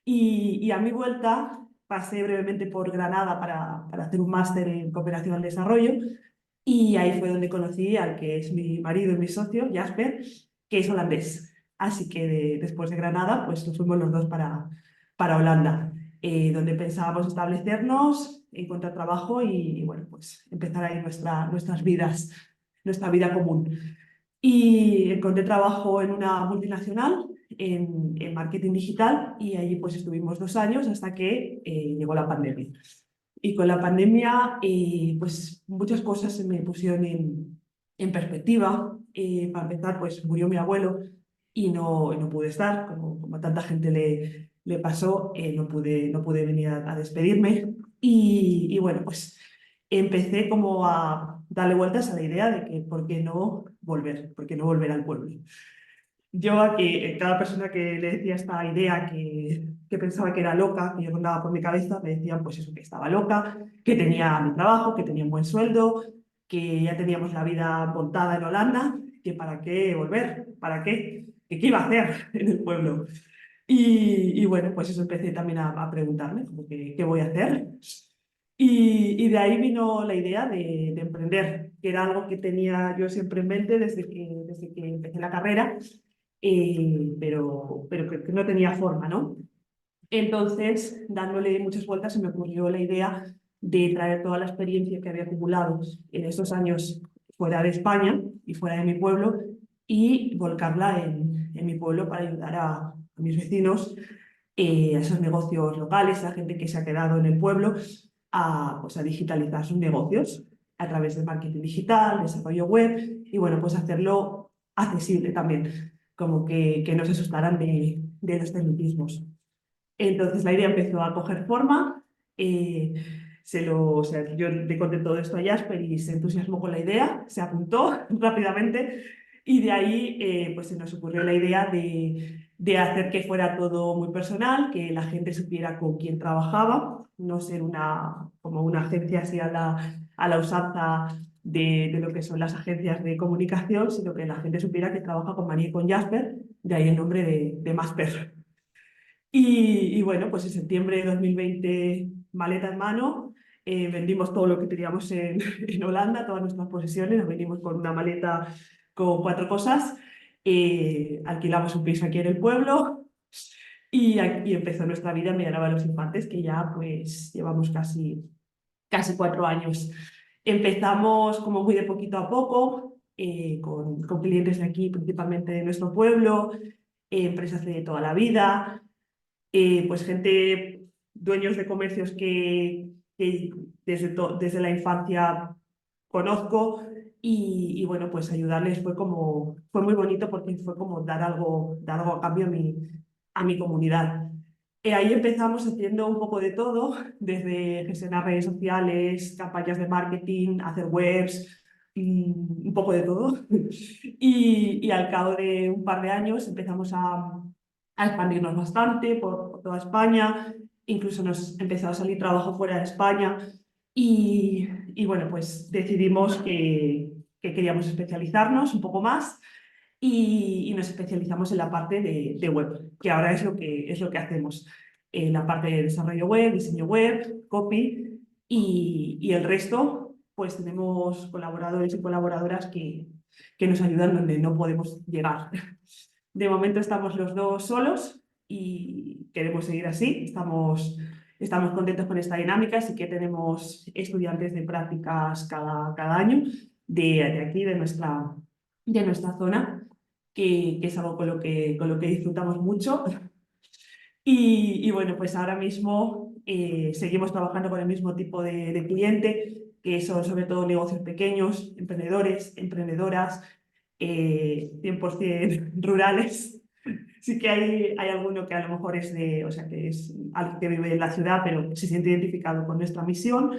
Y a mi vuelta pasé brevemente por Granada para hacer un máster en cooperación al desarrollo, y ahí fue donde conocí al que es mi marido y mi socio, Jasper, que es holandés. Así que después de Granada, pues nos fuimos los dos para Holanda, donde pensábamos establecernos, encontrar trabajo y bueno, pues empezar ahí nuestras vidas, nuestra vida común. Y encontré trabajo en una multinacional, en marketing digital, y allí pues estuvimos 2 años hasta que llegó la pandemia. Y con la pandemia, pues muchas cosas se me pusieron en perspectiva. Para empezar, pues murió mi abuelo y no pude estar, como a tanta gente le pasó, no pude venir a despedirme. Y bueno, pues empecé como a darle vueltas a la idea de que por qué no volver al pueblo. Yo a cada persona que le decía esta idea que pensaba que era loca, que yo rondaba por mi cabeza, me decían pues eso, que estaba loca, que tenía mi trabajo, que tenía un buen sueldo, que ya teníamos la vida montada en Holanda, que para qué volver, para qué, que qué iba a hacer en el pueblo. Y bueno, pues eso empecé también a preguntarme, como que, ¿qué voy a hacer? Y de ahí vino la idea de emprender, que era algo que tenía yo siempre en mente desde que empecé la carrera, pero que no tenía forma, ¿no? Entonces, dándole muchas vueltas, se me ocurrió la idea de traer toda la experiencia que había acumulado en estos años fuera de España y fuera de mi pueblo y volcarla en mi pueblo para ayudar a mis vecinos, a esos negocios locales, a gente que se ha quedado en el pueblo, pues a digitalizar sus negocios a través de marketing digital, desarrollo web y bueno, pues hacerlo accesible también, como que no se asustaran de los tecnicismos. Entonces la idea empezó a coger forma, o sea, yo le conté todo esto a Jasper y se entusiasmó con la idea, se apuntó rápidamente Y de ahí pues se nos ocurrió la idea de hacer que fuera todo muy personal, que la gente supiera con quién trabajaba, no ser como una agencia así a la usanza de lo que son las agencias de comunicación, sino que la gente supiera que trabaja con María y con Jasper, de ahí el nombre de Masper. Y bueno, pues en septiembre de 2020, maleta en mano, vendimos todo lo que teníamos en Holanda, todas nuestras posesiones, nos venimos con una maleta con 4 cosas, alquilamos un piso aquí en el pueblo y aquí empezó nuestra vida en Villanueva de los Infantes, que ya pues llevamos casi 4 años. Empezamos como muy de poquito a poco, con clientes de aquí, principalmente de nuestro pueblo, empresas de toda la vida, pues gente, dueños de comercios que desde la infancia conozco y bueno, pues ayudarles fue muy bonito porque fue como dar algo a cambio a mi comunidad. Ahí empezamos haciendo un poco de todo, desde gestionar redes sociales, campañas de marketing, hacer webs, un poco de todo. Y al cabo de un par de años empezamos a expandirnos bastante por toda España, incluso nos empezó a salir trabajo fuera de España y bueno, pues decidimos que queríamos especializarnos un poco más y nos especializamos en la parte de web, que ahora es lo que hacemos, la parte de desarrollo web, diseño web, copy y el resto, pues tenemos colaboradores y colaboradoras que nos ayudan donde no podemos llegar. De momento estamos los dos solos y queremos seguir así. Estamos contentos con esta dinámica, así que tenemos estudiantes de prácticas cada año de aquí, de nuestra zona, que es algo con lo que disfrutamos mucho. Y bueno, pues ahora mismo seguimos trabajando con el mismo tipo de cliente, que son sobre todo negocios pequeños, emprendedores, emprendedoras, 100% rurales. Sí que hay alguno que a lo mejor o sea, que es alguien que vive en la ciudad, pero se siente identificado con nuestra misión.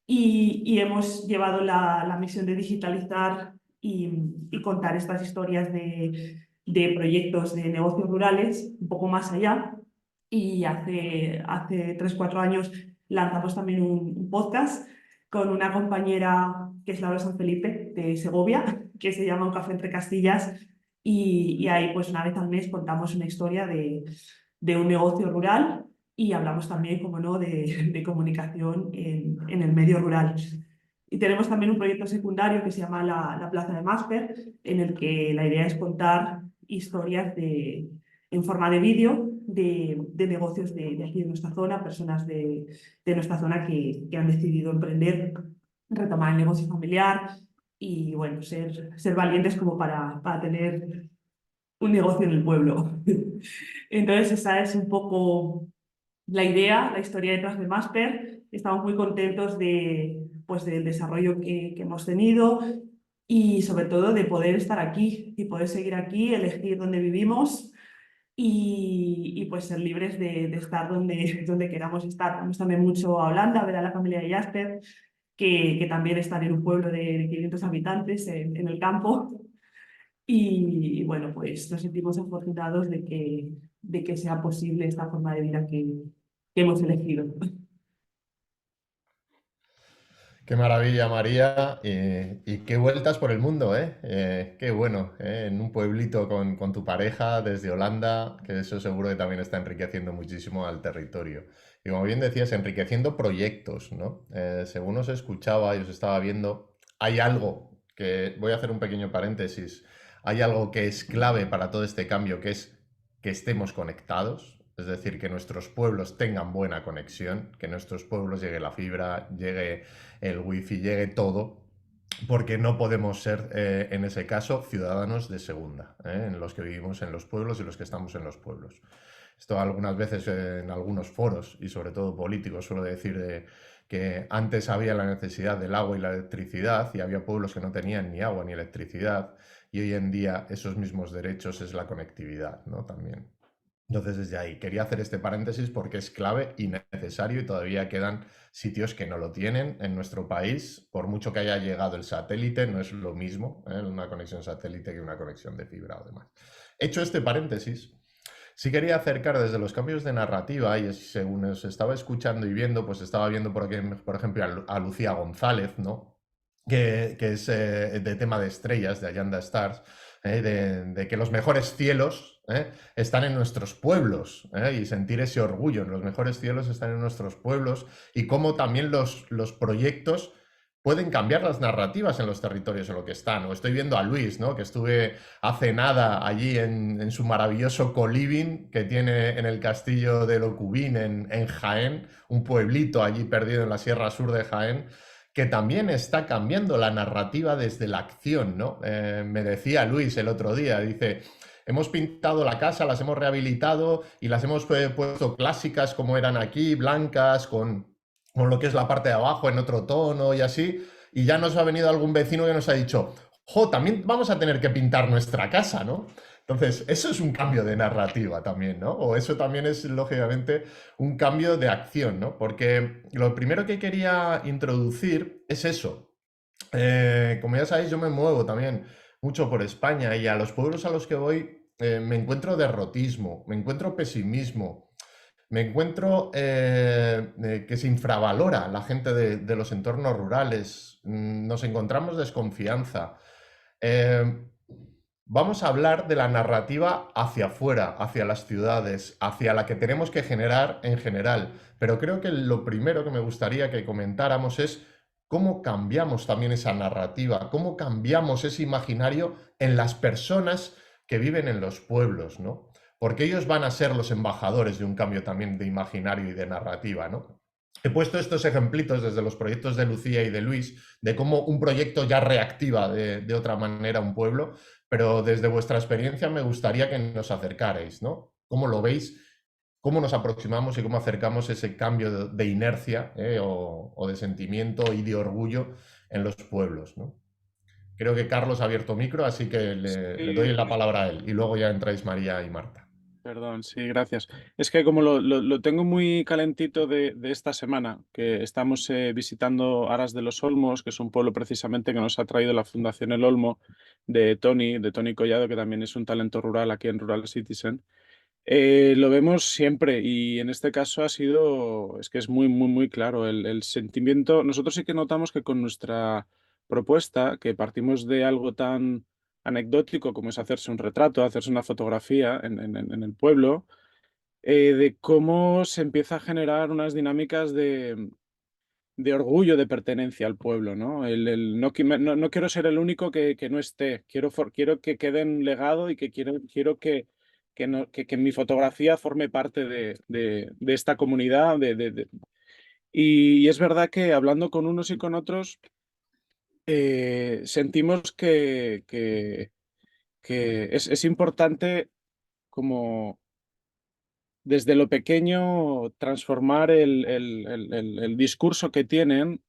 Y hemos llevado la misión de digitalizar y contar estas historias de proyectos de negocios rurales un poco más allá. Y hace 3-4 años lanzamos también un podcast con una compañera que es Laura San Felipe de Segovia, que se llama Un Café entre Castillas, y ahí pues una vez al mes contamos una historia de un negocio rural y hablamos también, como no, de comunicación en el medio rural. Y tenemos también un proyecto secundario que se llama la Plaza de Masper, en el que la idea es contar historias en forma de vídeo de negocios de aquí de nuestra zona, personas de nuestra zona que han decidido emprender, retomar el negocio familiar y bueno, ser valientes como para tener un negocio en el pueblo. Entonces esa es un poco la idea, la historia detrás de Masper. Estamos muy contentos pues, del desarrollo que hemos tenido y sobre todo de poder estar aquí y poder seguir aquí, elegir dónde vivimos y pues ser libres de estar donde queramos estar. Vamos también mucho a Holanda a ver a la familia de Jasper, que también están en un pueblo de 500 habitantes en el campo. Y bueno, pues nos sentimos afortunados de que sea posible esta forma de vida que hemos elegido. Qué maravilla, María, y qué vueltas por el mundo, ¿eh? Qué bueno, ¿eh? En un pueblito con tu pareja desde Holanda, que eso seguro que también está enriqueciendo muchísimo al territorio. Y como bien decías, enriqueciendo proyectos, ¿no? Según os escuchaba y os estaba viendo, hay algo que, voy a hacer un pequeño paréntesis, hay algo que es clave para todo este cambio, que es que estemos conectados. Es decir, que nuestros pueblos tengan buena conexión, que en nuestros pueblos llegue la fibra, llegue el wifi, llegue todo, porque no podemos ser, en ese caso, ciudadanos de segunda, en los que vivimos en los pueblos y los que estamos en los pueblos. Esto algunas veces en algunos foros y sobre todo políticos suelo decir que antes había la necesidad del agua y la electricidad y había pueblos que no tenían ni agua ni electricidad y hoy en día esos mismos derechos es la conectividad, ¿no? También. Entonces, desde ahí, quería hacer este paréntesis porque es clave y necesario y todavía quedan sitios que no lo tienen en nuestro país. Por mucho que haya llegado el satélite, no es lo mismo, una conexión satélite que una conexión de fibra o demás. Hecho este paréntesis, sí quería acercar desde los cambios de narrativa y según os estaba escuchando y viendo, pues estaba viendo por ejemplo a Lucía González, ¿no? Que es de tema de estrellas, de Allanda Stars, de que los mejores cielos están en nuestros pueblos y sentir ese orgullo, los mejores cielos están en nuestros pueblos y cómo también los proyectos pueden cambiar las narrativas en los territorios en los que están. O estoy viendo a Luis, ¿no? Que estuve hace nada allí en su maravilloso coliving que tiene en el castillo de Locubín en Jaén, un pueblito allí perdido en la Sierra Sur de Jaén, que también está cambiando la narrativa desde la acción, ¿no? Me decía Luis el otro día, dice, hemos pintado la casa, las hemos rehabilitado y las hemos puesto clásicas como eran aquí, blancas, con lo que es la parte de abajo en otro tono y así, y ya nos ha venido algún vecino que nos ha dicho, jo, también vamos a tener que pintar nuestra casa, ¿no? Entonces, eso es un cambio de narrativa también, ¿no? O eso también es, lógicamente, un cambio de acción, ¿no? Porque lo primero que quería introducir es eso. Como ya sabéis, yo me muevo también mucho por España y a los pueblos a los que voy me encuentro derrotismo, me encuentro pesimismo, me encuentro que se infravalora la gente de los entornos rurales, nos encontramos desconfianza. Vamos a hablar de la narrativa hacia afuera, hacia las ciudades, hacia la que tenemos que generar en general. Pero creo que lo primero que me gustaría que comentáramos es cómo cambiamos también esa narrativa, cómo cambiamos ese imaginario en las personas que viven en los pueblos, ¿no? Porque ellos van a ser los embajadores de un cambio también de imaginario y de narrativa, ¿no? He puesto estos ejemplitos desde los proyectos de Lucía y de Luis, de cómo un proyecto ya reactiva de otra manera un pueblo, pero desde vuestra experiencia me gustaría que nos acercarais, ¿no? ¿Cómo lo veis? ¿Cómo nos aproximamos y cómo acercamos ese cambio de inercia o de sentimiento y de orgullo en los pueblos, ¿no? Creo que Carlos ha abierto micro, así que le doy la palabra a él y luego ya entráis María y Marta. Perdón, sí, gracias. Es que como lo tengo muy calentito de esta semana, que estamos visitando Aras de los Olmos, que es un pueblo precisamente que nos ha traído la Fundación El Olmo de Tony Collado, que también es un talento rural aquí en Rural Citizen. Lo vemos siempre y en este caso es que es muy, muy, muy claro el sentimiento. Nosotros sí que notamos que con nuestra propuesta, que partimos de algo tan anecdótico como es hacerse un retrato, hacerse una fotografía en el pueblo, de cómo se empieza a generar unas dinámicas de orgullo de pertenencia al pueblo, ¿no? No quiero ser el único que no esté, quiero que quede en legado y que quiero que mi fotografía forme parte de esta comunidad. Y es verdad que hablando con unos y con otros, sentimos que es importante como desde lo pequeño transformar el discurso que tienen.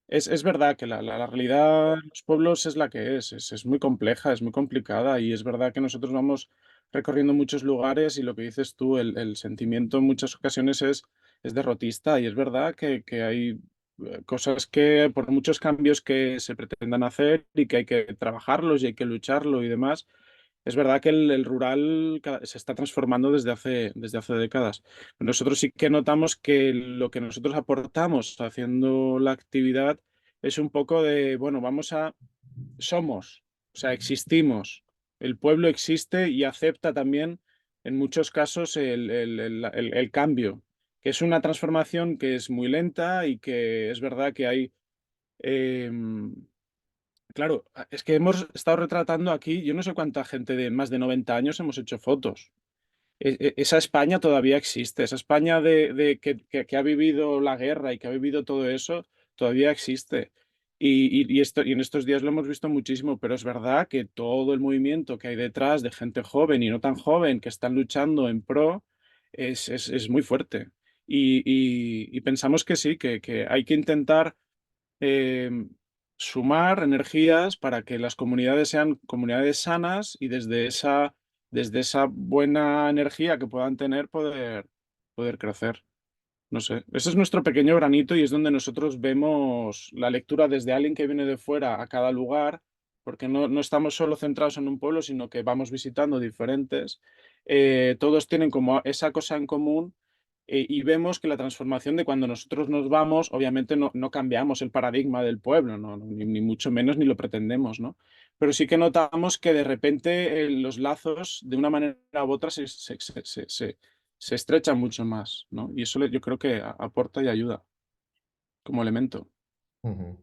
Es verdad que la realidad en los pueblos es la que es muy compleja, es muy complicada y es verdad que nosotros vamos recorriendo muchos lugares y lo que dices tú, el sentimiento en muchas ocasiones es derrotista y es verdad que hay cosas que por muchos cambios que se pretendan hacer y que hay que trabajarlos y hay que lucharlo y demás, es verdad que el rural se está transformando desde hace décadas. Nosotros sí que notamos que lo que nosotros aportamos haciendo la actividad es un poco de, bueno, somos, o sea, existimos. El pueblo existe y acepta también, en muchos casos, el cambio, que es una transformación que es muy lenta y que es verdad que hay... em, Claro, es que hemos estado retratando aquí, yo no sé cuánta gente de más de 90 años hemos hecho fotos. Esa España todavía existe, esa España que ha vivido la guerra y que ha vivido todo eso, todavía existe. Y en estos días lo hemos visto muchísimo, pero es verdad que todo el movimiento que hay detrás de gente joven y no tan joven que están luchando en pro es muy fuerte. Y pensamos que sí, que hay que intentar eh, sumar energías para que las comunidades sean comunidades sanas y desde esa desde esa buena energía que puedan tener, poder crecer. No sé, ese es nuestro pequeño granito y es donde nosotros vemos la lectura desde alguien que viene de fuera a cada lugar, porque no estamos solo centrados en un pueblo, sino que vamos visitando diferentes. Todos tienen como esa cosa en común, y vemos que la transformación de cuando nosotros nos vamos, obviamente no cambiamos el paradigma del pueblo, ni mucho menos ni lo pretendemos, ¿no? Pero sí que notamos que de repente los lazos, de una manera u otra, se estrechan mucho más, ¿no? Y eso yo creo que aporta y ayuda como elemento. Ujú.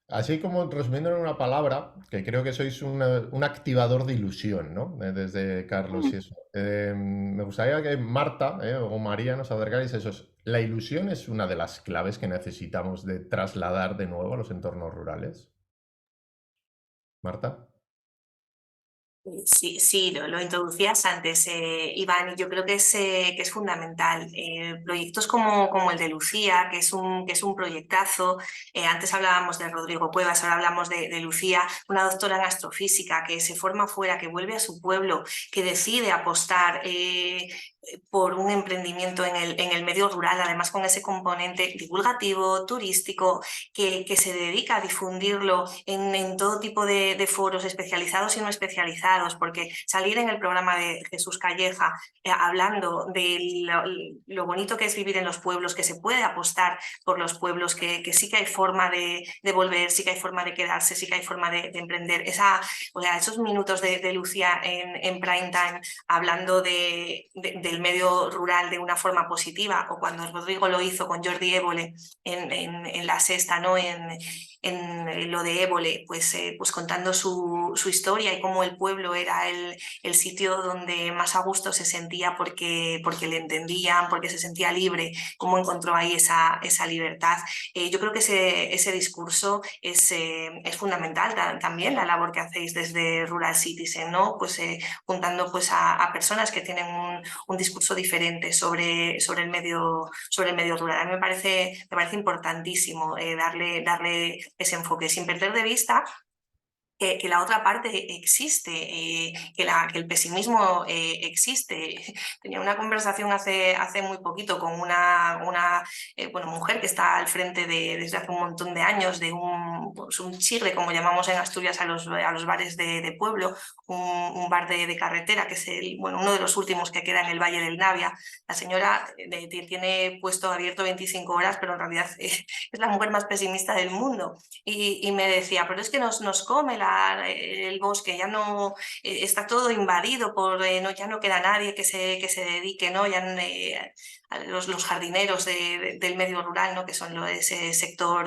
Así como resumiendo en una palabra, que creo que sois un activador de ilusión, ¿no? Desde Carlos y eso. Me gustaría que Marta, o María nos acercarais a eso. ¿La ilusión es una de las claves que necesitamos de trasladar de nuevo a los entornos rurales? Marta. Sí, sí, lo introducías antes, Iván, y yo creo que es fundamental. Proyectos como el de Lucía, que es un proyectazo. Antes hablábamos de Rodrigo Cuevas, ahora hablamos de Lucía, una doctora en astrofísica que se forma fuera, que vuelve a su pueblo, que decide apostar por un emprendimiento en el medio rural, además con ese componente divulgativo, turístico, que se dedica a difundirlo en todo tipo de foros especializados y no especializados, porque salir en el programa de Jesús Calleja hablando de lo bonito que es vivir en los pueblos, que se puede apostar por los pueblos, que sí que hay forma de volver, sí que hay forma de quedarse, sí que hay forma de emprender. Esos minutos de Lucía en prime time hablando del medio rural de una forma positiva, o cuando Rodrigo lo hizo con Jordi Évole en La Sexta, ¿no? En lo de Évole, pues contando su historia y cómo el pueblo era el sitio donde más a gusto se sentía porque le entendían, porque se sentía libre, cómo encontró ahí esa libertad. Yo creo que ese discurso es fundamental también, la labor que hacéis desde Rural Citizen, ¿no? Pues juntando pues a personas que tienen un discurso diferente sobre el medio rural. A mí me parece importantísimo darle ese enfoque, sin perder de vista que la otra parte existe, que el pesimismo existe. Tenía una conversación hace muy poquito con una mujer que está al frente desde hace un montón de años de un chirre, como llamamos en Asturias a los bares de pueblo, un bar de carretera, que es uno de los últimos que queda en el Valle del Navia. La señora tiene puesto abierto 25 horas, pero en realidad es la mujer más pesimista del mundo. Y me decía, pero es que nos come el bosque, ya no está todo invadido ya no queda nadie que se dedique, ¿no? Ya los jardineros del medio rural, ¿no? Que son ese sector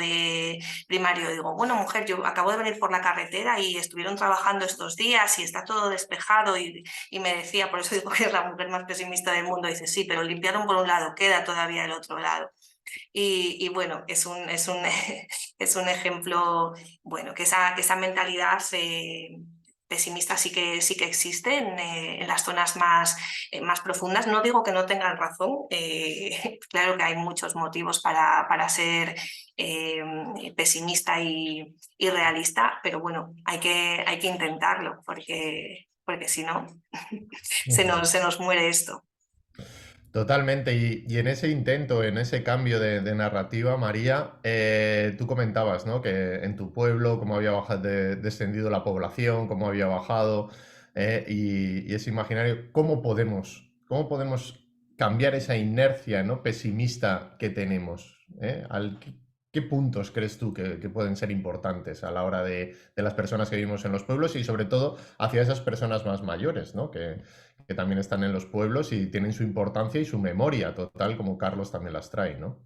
primario. Digo, bueno, mujer, yo acabo de venir por la carretera y estuvieron trabajando estos días y está todo despejado, y me decía, por eso digo que es la mujer más pesimista del mundo. Dice, sí, pero limpiaron por un lado, queda todavía el otro lado. Y bueno, es un ejemplo, bueno, que esa mentalidad pesimista sí que existe en las zonas más profundas. No digo que no tengan razón, claro que hay muchos motivos para ser pesimista y realista, pero bueno, hay que intentarlo, porque si no, se nos muere esto. Totalmente, y en ese intento, en ese cambio de narrativa, María, tú comentabas, ¿no? Que en tu pueblo, cómo había descendido la población, cómo había bajado, y ese imaginario, ¿cómo podemos cambiar esa inercia, ¿no? Pesimista que tenemos? ¿Qué puntos crees tú que pueden ser importantes a la hora de las personas que vivimos en los pueblos y sobre todo hacia esas personas más mayores, ¿no? Que también están en los pueblos y tienen su importancia y su memoria total, como Carlos también las trae, ¿no?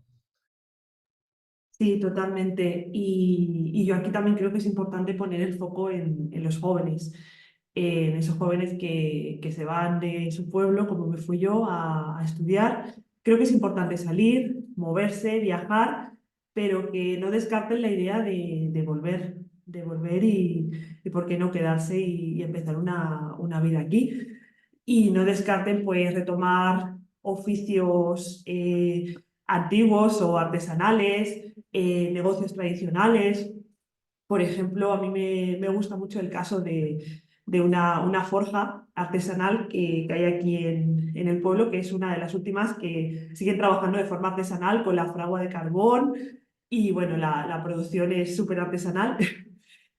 Sí, totalmente. Y yo aquí también creo que es importante poner el foco en los jóvenes, en esos jóvenes que se van de su pueblo, como me fui yo, a estudiar. Creo que es importante salir, moverse, viajar, pero que no descarten la idea de volver y por qué no quedarse y empezar una vida aquí. Y no descarten pues retomar oficios antiguos o artesanales, negocios tradicionales. Por ejemplo, a mí me gusta mucho el caso de de una forja artesanal que hay aquí en el pueblo, que es una de las últimas que siguen trabajando de forma artesanal con la fragua de carbón y bueno, la producción es súper artesanal.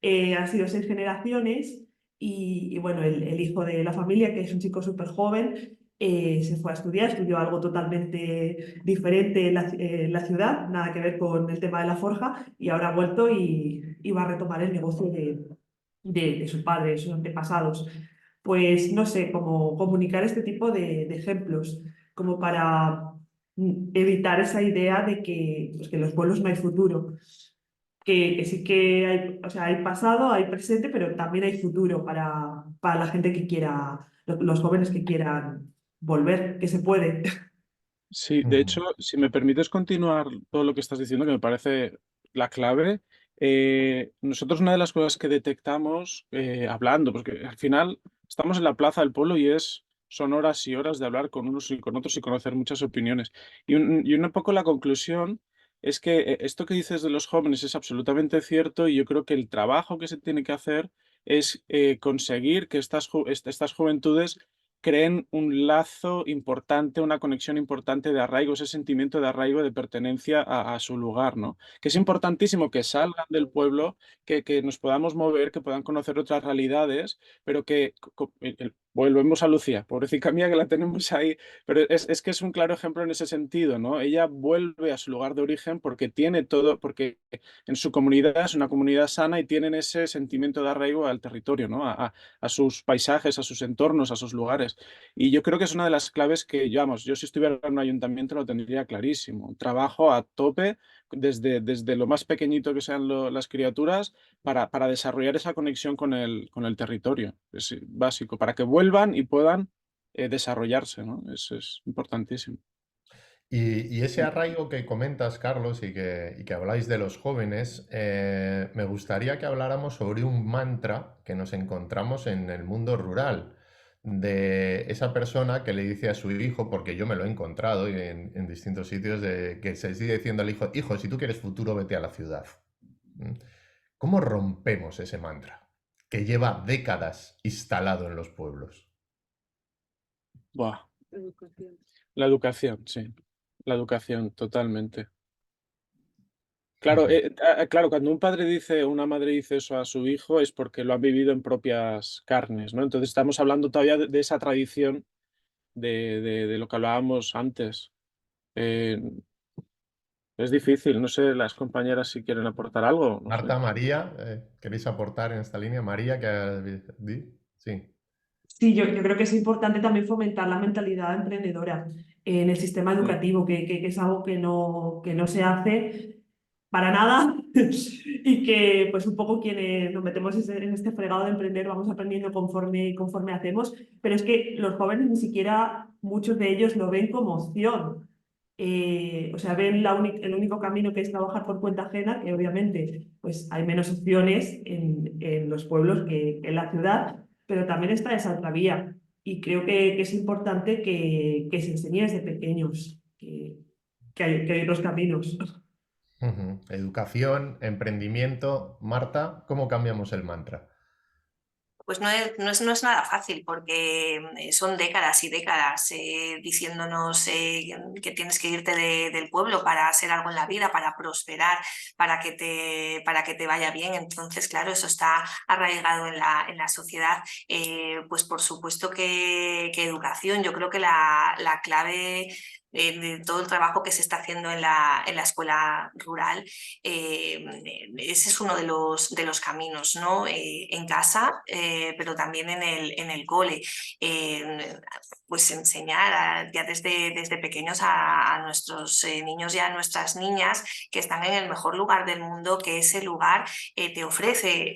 Han sido 6 generaciones y bueno, el hijo de la familia, que es un chico súper joven, se fue a estudiar, estudió algo totalmente diferente en la ciudad, nada que ver con el tema de la forja, y ahora ha vuelto y va a retomar el negocio de su padre, de sus antepasados. Pues no sé, cómo comunicar este tipo de ejemplos, como para evitar esa idea de que, pues, que en los pueblos no hay futuro. Que sí que hay, o sea, hay pasado, hay presente, pero también hay futuro para la gente que quiera, los jóvenes que quieran volver, que se puede. Sí, de hecho, si me permites continuar todo lo que estás diciendo, que me parece la clave, nosotros una de las cosas que detectamos hablando, porque al final estamos en la plaza del pueblo y son horas y horas de hablar con unos y con otros y conocer muchas opiniones. Y un poco la conclusión es que esto que dices de los jóvenes es absolutamente cierto y yo creo que el trabajo que se tiene que hacer es conseguir que estas juventudes creen un lazo importante, una conexión importante de arraigo, ese sentimiento de arraigo, de pertenencia a su lugar, ¿no? Que es importantísimo que salgan del pueblo, que nos podamos mover, que puedan conocer otras realidades, pero que volvemos a Lucía, pobrecita mía que la tenemos ahí, pero es que es un claro ejemplo en ese sentido, ¿no? Ella vuelve a su lugar de origen porque tiene todo, porque en su comunidad es una comunidad sana y tienen ese sentimiento de arraigo al territorio, ¿no? A sus paisajes, a sus entornos, a sus lugares. Y yo creo que es una de las claves que, digamos, yo si estuviera en un ayuntamiento lo tendría clarísimo. Un trabajo a tope desde lo más pequeñito que sean las criaturas para desarrollar esa conexión con el territorio. Es básico, para que vuelvan y puedan desarrollarse, ¿no? Eso es importantísimo. Y ese arraigo que comentas, Carlos, y que habláis de los jóvenes, me gustaría que habláramos sobre un mantra que nos encontramos en el mundo rural, de esa persona que le dice a su hijo, porque yo me lo he encontrado en distintos sitios, que se sigue diciendo al hijo, hijo, si tú quieres futuro, vete a la ciudad. ¿Cómo rompemos ese mantra que lleva décadas instalado en los pueblos? Buah. La educación, sí. La educación, totalmente. Claro, claro, cuando un padre dice o una madre dice eso a su hijo es porque lo ha vivido en propias carnes, ¿no? Entonces estamos hablando todavía de esa tradición de lo que hablábamos antes. Eh, es difícil, no sé, las compañeras si quieren aportar algo, no sé. Marta, María, ¿queréis aportar en esta línea? María, sí. Sí, yo creo que es importante también fomentar la mentalidad emprendedora en el sistema educativo, que es algo que no se hace para nada y que pues un poco quienes nos metemos en este fregado de emprender vamos aprendiendo conforme hacemos, pero es que los jóvenes ni siquiera muchos de ellos lo ven como opción. O sea, ven el único camino que es trabajar por cuenta ajena, que obviamente pues hay menos opciones en los pueblos que en la ciudad, pero también está esa otra vía. Y creo que es importante que se enseñe desde pequeños que hay otros caminos. Educación, emprendimiento. Marta, ¿cómo cambiamos el mantra? Pues no es nada fácil porque son décadas y décadas diciéndonos que tienes que irte del pueblo para hacer algo en la vida, para prosperar, para que te vaya bien. Entonces, claro, eso está arraigado en la sociedad. Pues por supuesto que educación. Yo creo que la clave de todo el trabajo que se está haciendo en la escuela rural, ese es uno de los caminos, ¿no? En casa, pero también en el cole. Pues enseñar ya desde pequeños a nuestros niños y a nuestras niñas que están en el mejor lugar del mundo, que ese lugar te ofrece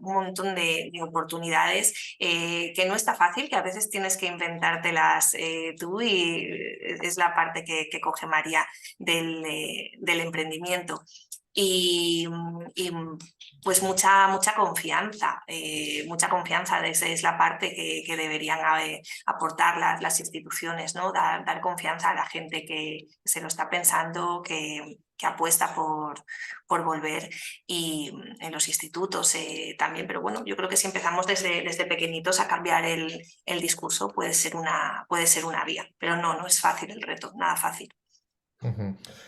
un montón de oportunidades, que no está fácil, que a veces tienes que inventártelas tú, y es la parte que coge María del emprendimiento. Y pues mucha confianza, esa es la parte que deberían aportar las instituciones, ¿no? Dar confianza a la gente que se lo está pensando, que que apuesta por volver, y en los institutos también, pero bueno, yo creo que si empezamos desde pequeñitos a cambiar el discurso puede ser una vía, pero no es fácil el reto, nada fácil.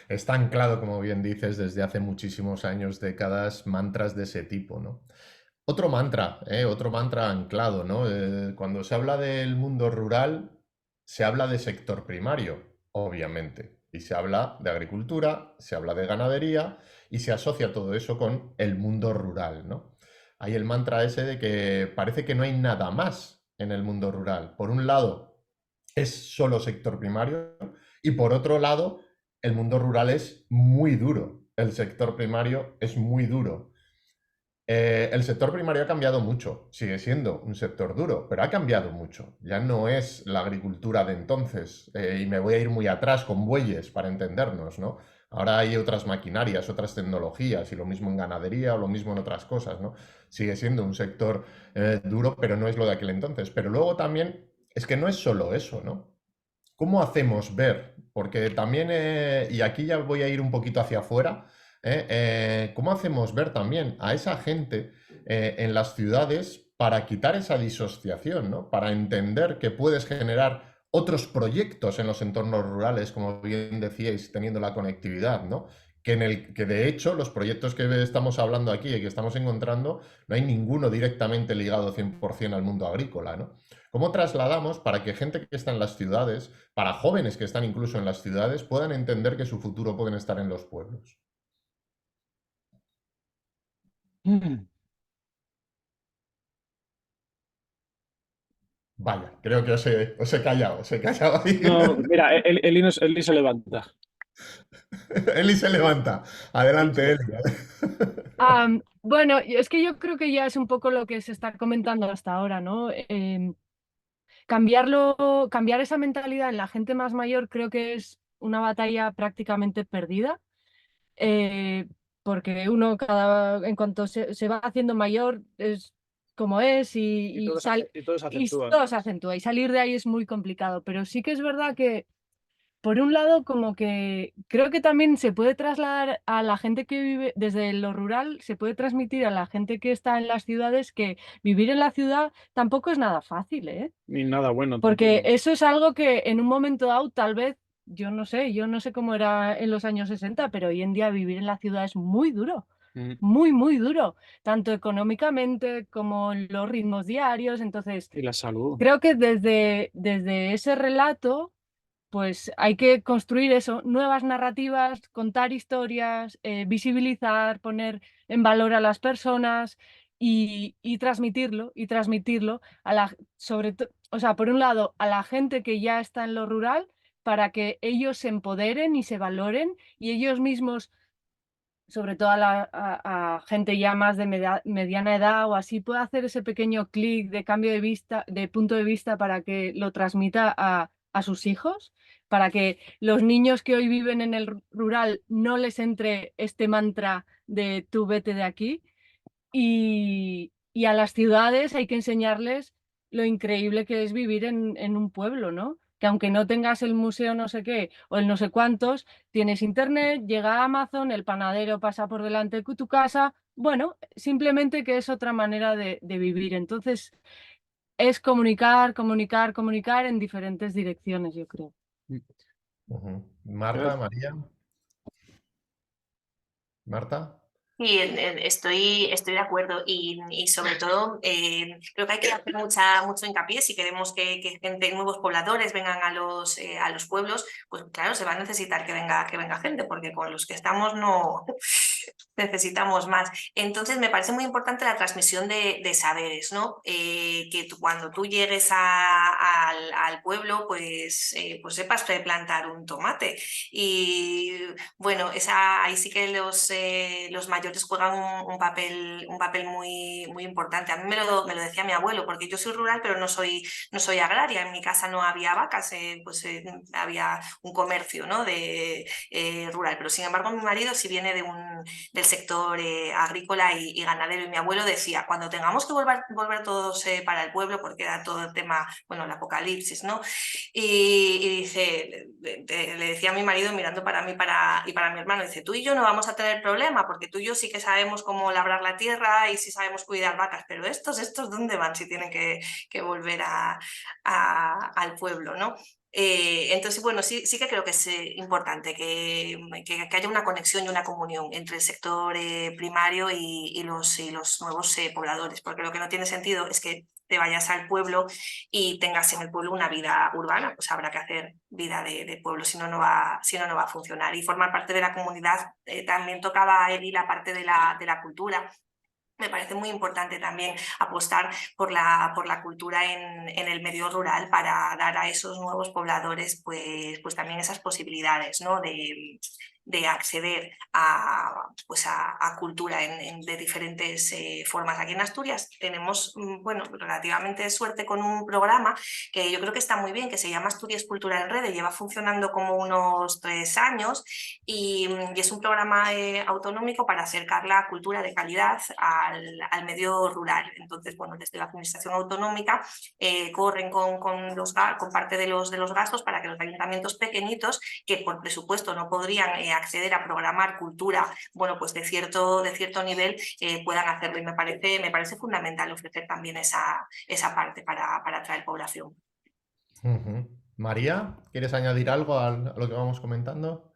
Está anclado, como bien dices, desde hace muchísimos años, décadas, mantras de ese tipo, ¿no? Otro mantra anclado, ¿no? Cuando se habla del mundo rural, se habla de sector primario, obviamente, y se habla de agricultura, se habla de ganadería y se asocia todo eso con el mundo rural, ¿no? Hay el mantra ese de que parece que no hay nada más en el mundo rural. Por un lado, es solo sector primario y por otro lado, el mundo rural es muy duro. El sector primario es muy duro. El sector primario ha cambiado mucho, sigue siendo un sector duro, pero ha cambiado mucho. Ya no es la agricultura de entonces, y me voy a ir muy atrás con bueyes para entendernos, ¿no? Ahora hay otras maquinarias, otras tecnologías, y lo mismo en ganadería o lo mismo en otras cosas, ¿no? Sigue siendo un sector duro, pero no es lo de aquel entonces. Pero luego también es que no es solo eso, ¿no? ¿Cómo hacemos ver? Porque también, y aquí ya voy a ir un poquito hacia afuera, ¿cómo hacemos ver también a esa gente en las ciudades para quitar esa disociación, ¿no? Para entender que puedes generar otros proyectos en los entornos rurales, como bien decíais, teniendo la conectividad, ¿no? Que de hecho los proyectos que estamos hablando aquí y que estamos encontrando, no hay ninguno directamente ligado 100% al mundo agrícola, ¿no? ¿Cómo trasladamos para que gente que está en las ciudades, para jóvenes que están incluso en las ciudades, puedan entender que su futuro pueden estar en los pueblos? Vaya, creo que os he callado ahí. No, mira, Eli se levanta. Eli se levanta. Adelante, Eli. Bueno, es que yo creo que ya es un poco lo que se está comentando hasta ahora, ¿no? Cambiar esa mentalidad en la gente más mayor creo que es una batalla prácticamente perdida, porque uno en cuanto se va haciendo mayor es como es y todo se acentúa. todo se acentúa, y salir de ahí es muy complicado, pero sí que es verdad que por un lado, como que creo que también se puede trasladar a la gente que vive desde lo rural, se puede transmitir a la gente que está en las ciudades que vivir en la ciudad tampoco es nada fácil, ¿eh? Ni nada bueno Porque tampoco. eso es algo que en un momento dado tal vez, yo no sé cómo era en los años 60, pero hoy en día vivir en la ciudad es muy duro. Muy, muy duro, tanto económicamente como en los ritmos diarios. Entonces, Y la salud. creo que desde ese relato pues hay que construir eso, nuevas narrativas, contar historias, visibilizar, poner en valor a las personas y transmitirlo o sea, por un lado, a la gente que ya está en lo rural, para que ellos se empoderen y se valoren, y ellos mismos, sobre todo a gente ya más de mediana edad o así, pueda hacer ese pequeño clic de cambio de punto de vista para que lo transmita a sus hijos, para que los niños que hoy viven en el rural no les entre este mantra de tú vete de aquí, y a las ciudades hay que enseñarles lo increíble que es vivir en un pueblo, ¿no? Que aunque no tengas el museo no sé qué o el no sé cuántos, tienes internet, llega a Amazon, el panadero pasa por delante de tu casa, bueno, simplemente que es otra manera de vivir. Entonces, es comunicar en diferentes direcciones, yo creo. Marta, María. Marta. Sí, estoy de acuerdo, y sobre todo creo que hay que hacer mucho hincapié si queremos que nuevos pobladores vengan a los pueblos, pues claro, se va a necesitar que venga gente, porque con los que estamos no necesitamos más. Entonces me parece muy importante la transmisión de saberes, ¿no? Que cuando tú llegues al pueblo, pues sepas plantar un tomate. Y bueno, ahí sí que los mayores juegan un papel muy, muy importante. A mí me lo decía mi abuelo, porque yo soy rural, pero no soy agraria. En mi casa no había vacas, había un comercio, ¿no? rural. Pero sin embargo, mi marido sí viene de un del sector agrícola y ganadero. Y mi abuelo decía, cuando tengamos que volver todos para el pueblo, porque era todo el tema, bueno, el apocalipsis, ¿no? Y dice, le decía a mi marido mirando para mí y para mi hermano, dice, tú y yo no vamos a tener problema, porque tú y yo sí que sabemos cómo labrar la tierra y sí sabemos cuidar vacas, pero estos ¿dónde van si tienen que volver al pueblo, ¿no? Entonces, bueno, sí que creo que es importante que haya una conexión y una comunión entre el sector primario y los nuevos pobladores, porque lo que no tiene sentido es que te vayas al pueblo y tengas en el pueblo una vida urbana, pues habrá que hacer vida de pueblo, si no, no va a funcionar. Y formar parte de la comunidad, también tocaba a Eli la parte de la cultura. Me parece muy importante también apostar por la cultura en el medio rural para dar a esos nuevos pobladores pues también esas posibilidades, ¿no? de acceder a cultura de diferentes formas. Aquí en Asturias tenemos, bueno, relativamente suerte con un programa que yo creo que está muy bien, que se llama Asturias Cultura en Red, lleva funcionando como unos 3 años y es un programa autonómico para acercar la cultura de calidad al medio rural. Entonces, bueno, desde la administración autonómica corren con parte de los gastos para que los ayuntamientos pequeñitos, que por presupuesto no podrían acceder a programar cultura, bueno, pues de cierto nivel, puedan hacerlo. Y me parece fundamental ofrecer también esa parte para atraer población. María, ¿quieres añadir algo a lo que vamos comentando?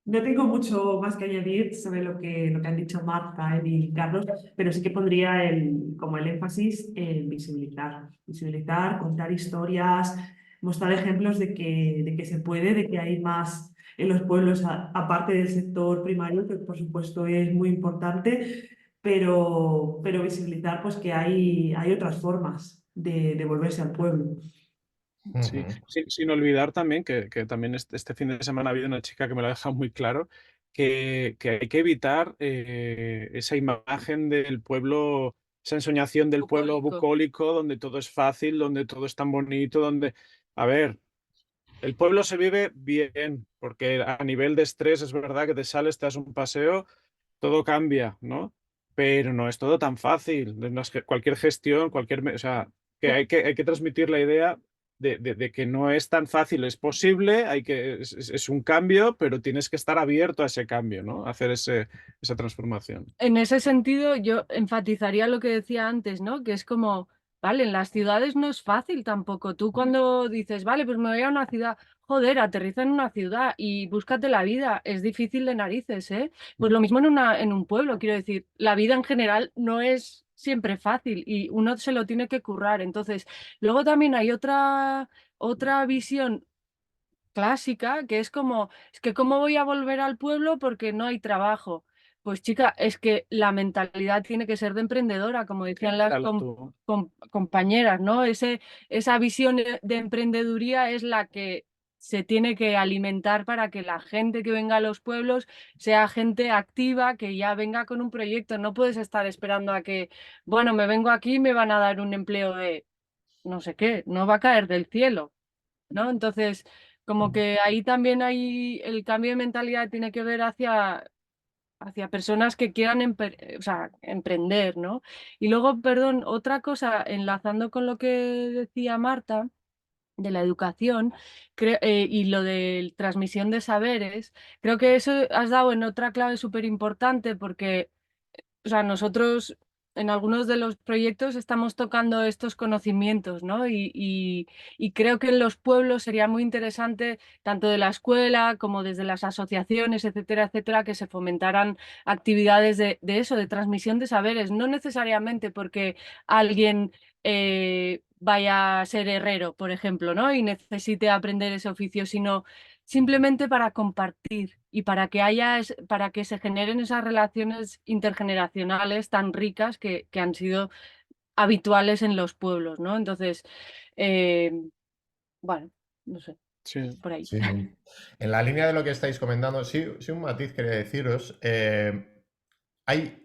No tengo mucho más que añadir sobre lo que han dicho Marta, Eli y Carlos, pero sí que pondría como el énfasis en visibilizar, contar historias, mostrar ejemplos de que se puede, de que hay más en los pueblos, aparte del sector primario, que por supuesto es muy importante, pero visibilizar pues, que hay otras formas de volverse al pueblo. Sí, sin olvidar también que también este fin de semana ha habido una chica que me lo ha dejado muy claro, que hay que evitar esa imagen del pueblo, esa ensoñación del pueblo bucólico, donde todo es fácil, donde todo es tan bonito, donde, a ver, el pueblo se vive bien, porque a nivel de estrés es verdad que te sales, te das un paseo, todo cambia, ¿no? Pero no es todo tan fácil. Cualquier gestión, o sea, que hay que transmitir la idea de que no es tan fácil, es posible, es un cambio, pero tienes que estar abierto a ese cambio, ¿no? A hacer esa transformación. En ese sentido, yo enfatizaría lo que decía antes, ¿no? Que es como, vale, en las ciudades no es fácil tampoco. Tú cuando dices, vale, pues me voy a una ciudad, joder, aterriza en una ciudad y búscate la vida. Es difícil de narices, ¿eh? Pues lo mismo en un pueblo, quiero decir, la vida en general no es siempre fácil y uno se lo tiene que currar. Entonces, luego también hay otra visión clásica que es como, es que cómo voy a volver al pueblo porque no hay trabajo. Pues chica, es que la mentalidad tiene que ser de emprendedora, como decían las compañeras, ¿no? Esa visión de emprendeduría es la que se tiene que alimentar para que la gente que venga a los pueblos sea gente activa, que ya venga con un proyecto. No puedes estar esperando a que, bueno, me vengo aquí y me van a dar un empleo de no sé qué, no va a caer del cielo, ¿no? Entonces, como que ahí también hay el cambio de mentalidad tiene que ver hacia personas que quieran emprender, ¿no? Y luego, perdón, otra cosa, enlazando con lo que decía Marta de la educación y lo de transmisión de saberes, creo que eso has dado en otra clave súper importante porque, o sea, nosotros en algunos de los proyectos estamos tocando estos conocimientos, ¿no? Y creo que en los pueblos sería muy interesante, tanto de la escuela como desde las asociaciones, etcétera, etcétera, que se fomentaran actividades de eso, de transmisión de saberes, no necesariamente porque alguien vaya a ser herrero, por ejemplo, ¿no? Y necesite aprender ese oficio, sino simplemente para compartir y para que se generen esas relaciones intergeneracionales tan ricas que han sido habituales en los pueblos, ¿no? Entonces, bueno, no sé, por ahí. Sí. En la línea de lo que estáis comentando, sí un matiz quería deciros.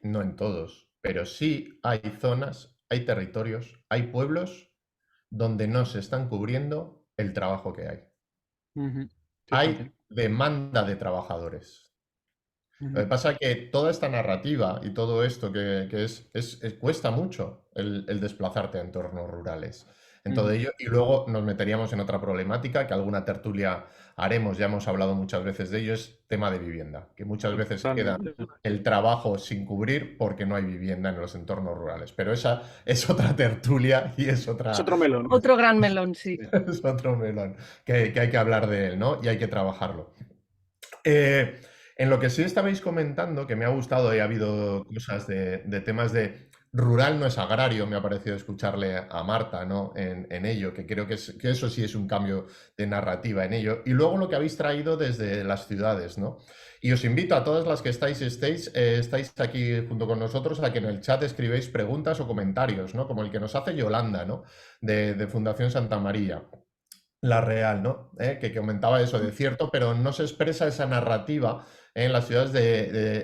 No en todos, pero sí hay zonas, hay territorios, hay pueblos donde no se están cubriendo el trabajo que hay. Hay demanda de trabajadores. Lo que pasa es que toda esta narrativa y todo esto cuesta mucho el desplazarte a entornos rurales. Entonces, y luego nos meteríamos en otra problemática que alguna tertulia haremos, ya hemos hablado muchas veces de ello, es tema de vivienda, que muchas veces queda el trabajo sin cubrir porque no hay vivienda en los entornos rurales. Pero esa es otra tertulia y es otra... Es otro melón. Otro gran melón, sí. Es otro melón que hay que hablar de él, ¿no? Y hay que trabajarlo. En lo que sí estabais comentando, que me ha gustado y ha habido cosas de temas de rural no es agrario, me ha parecido escucharle a Marta, ¿no? En ello, que creo que eso sí es un cambio de narrativa en ello. Y luego lo que habéis traído desde las ciudades, ¿no? Y os invito a todas las que estáis aquí junto con nosotros a que en el chat escribáis preguntas o comentarios, ¿no? Como el que nos hace Yolanda, ¿no? De Fundación Santa María. La Real, ¿no? Que comentaba eso de cierto, pero no se expresa esa narrativa en las ciudades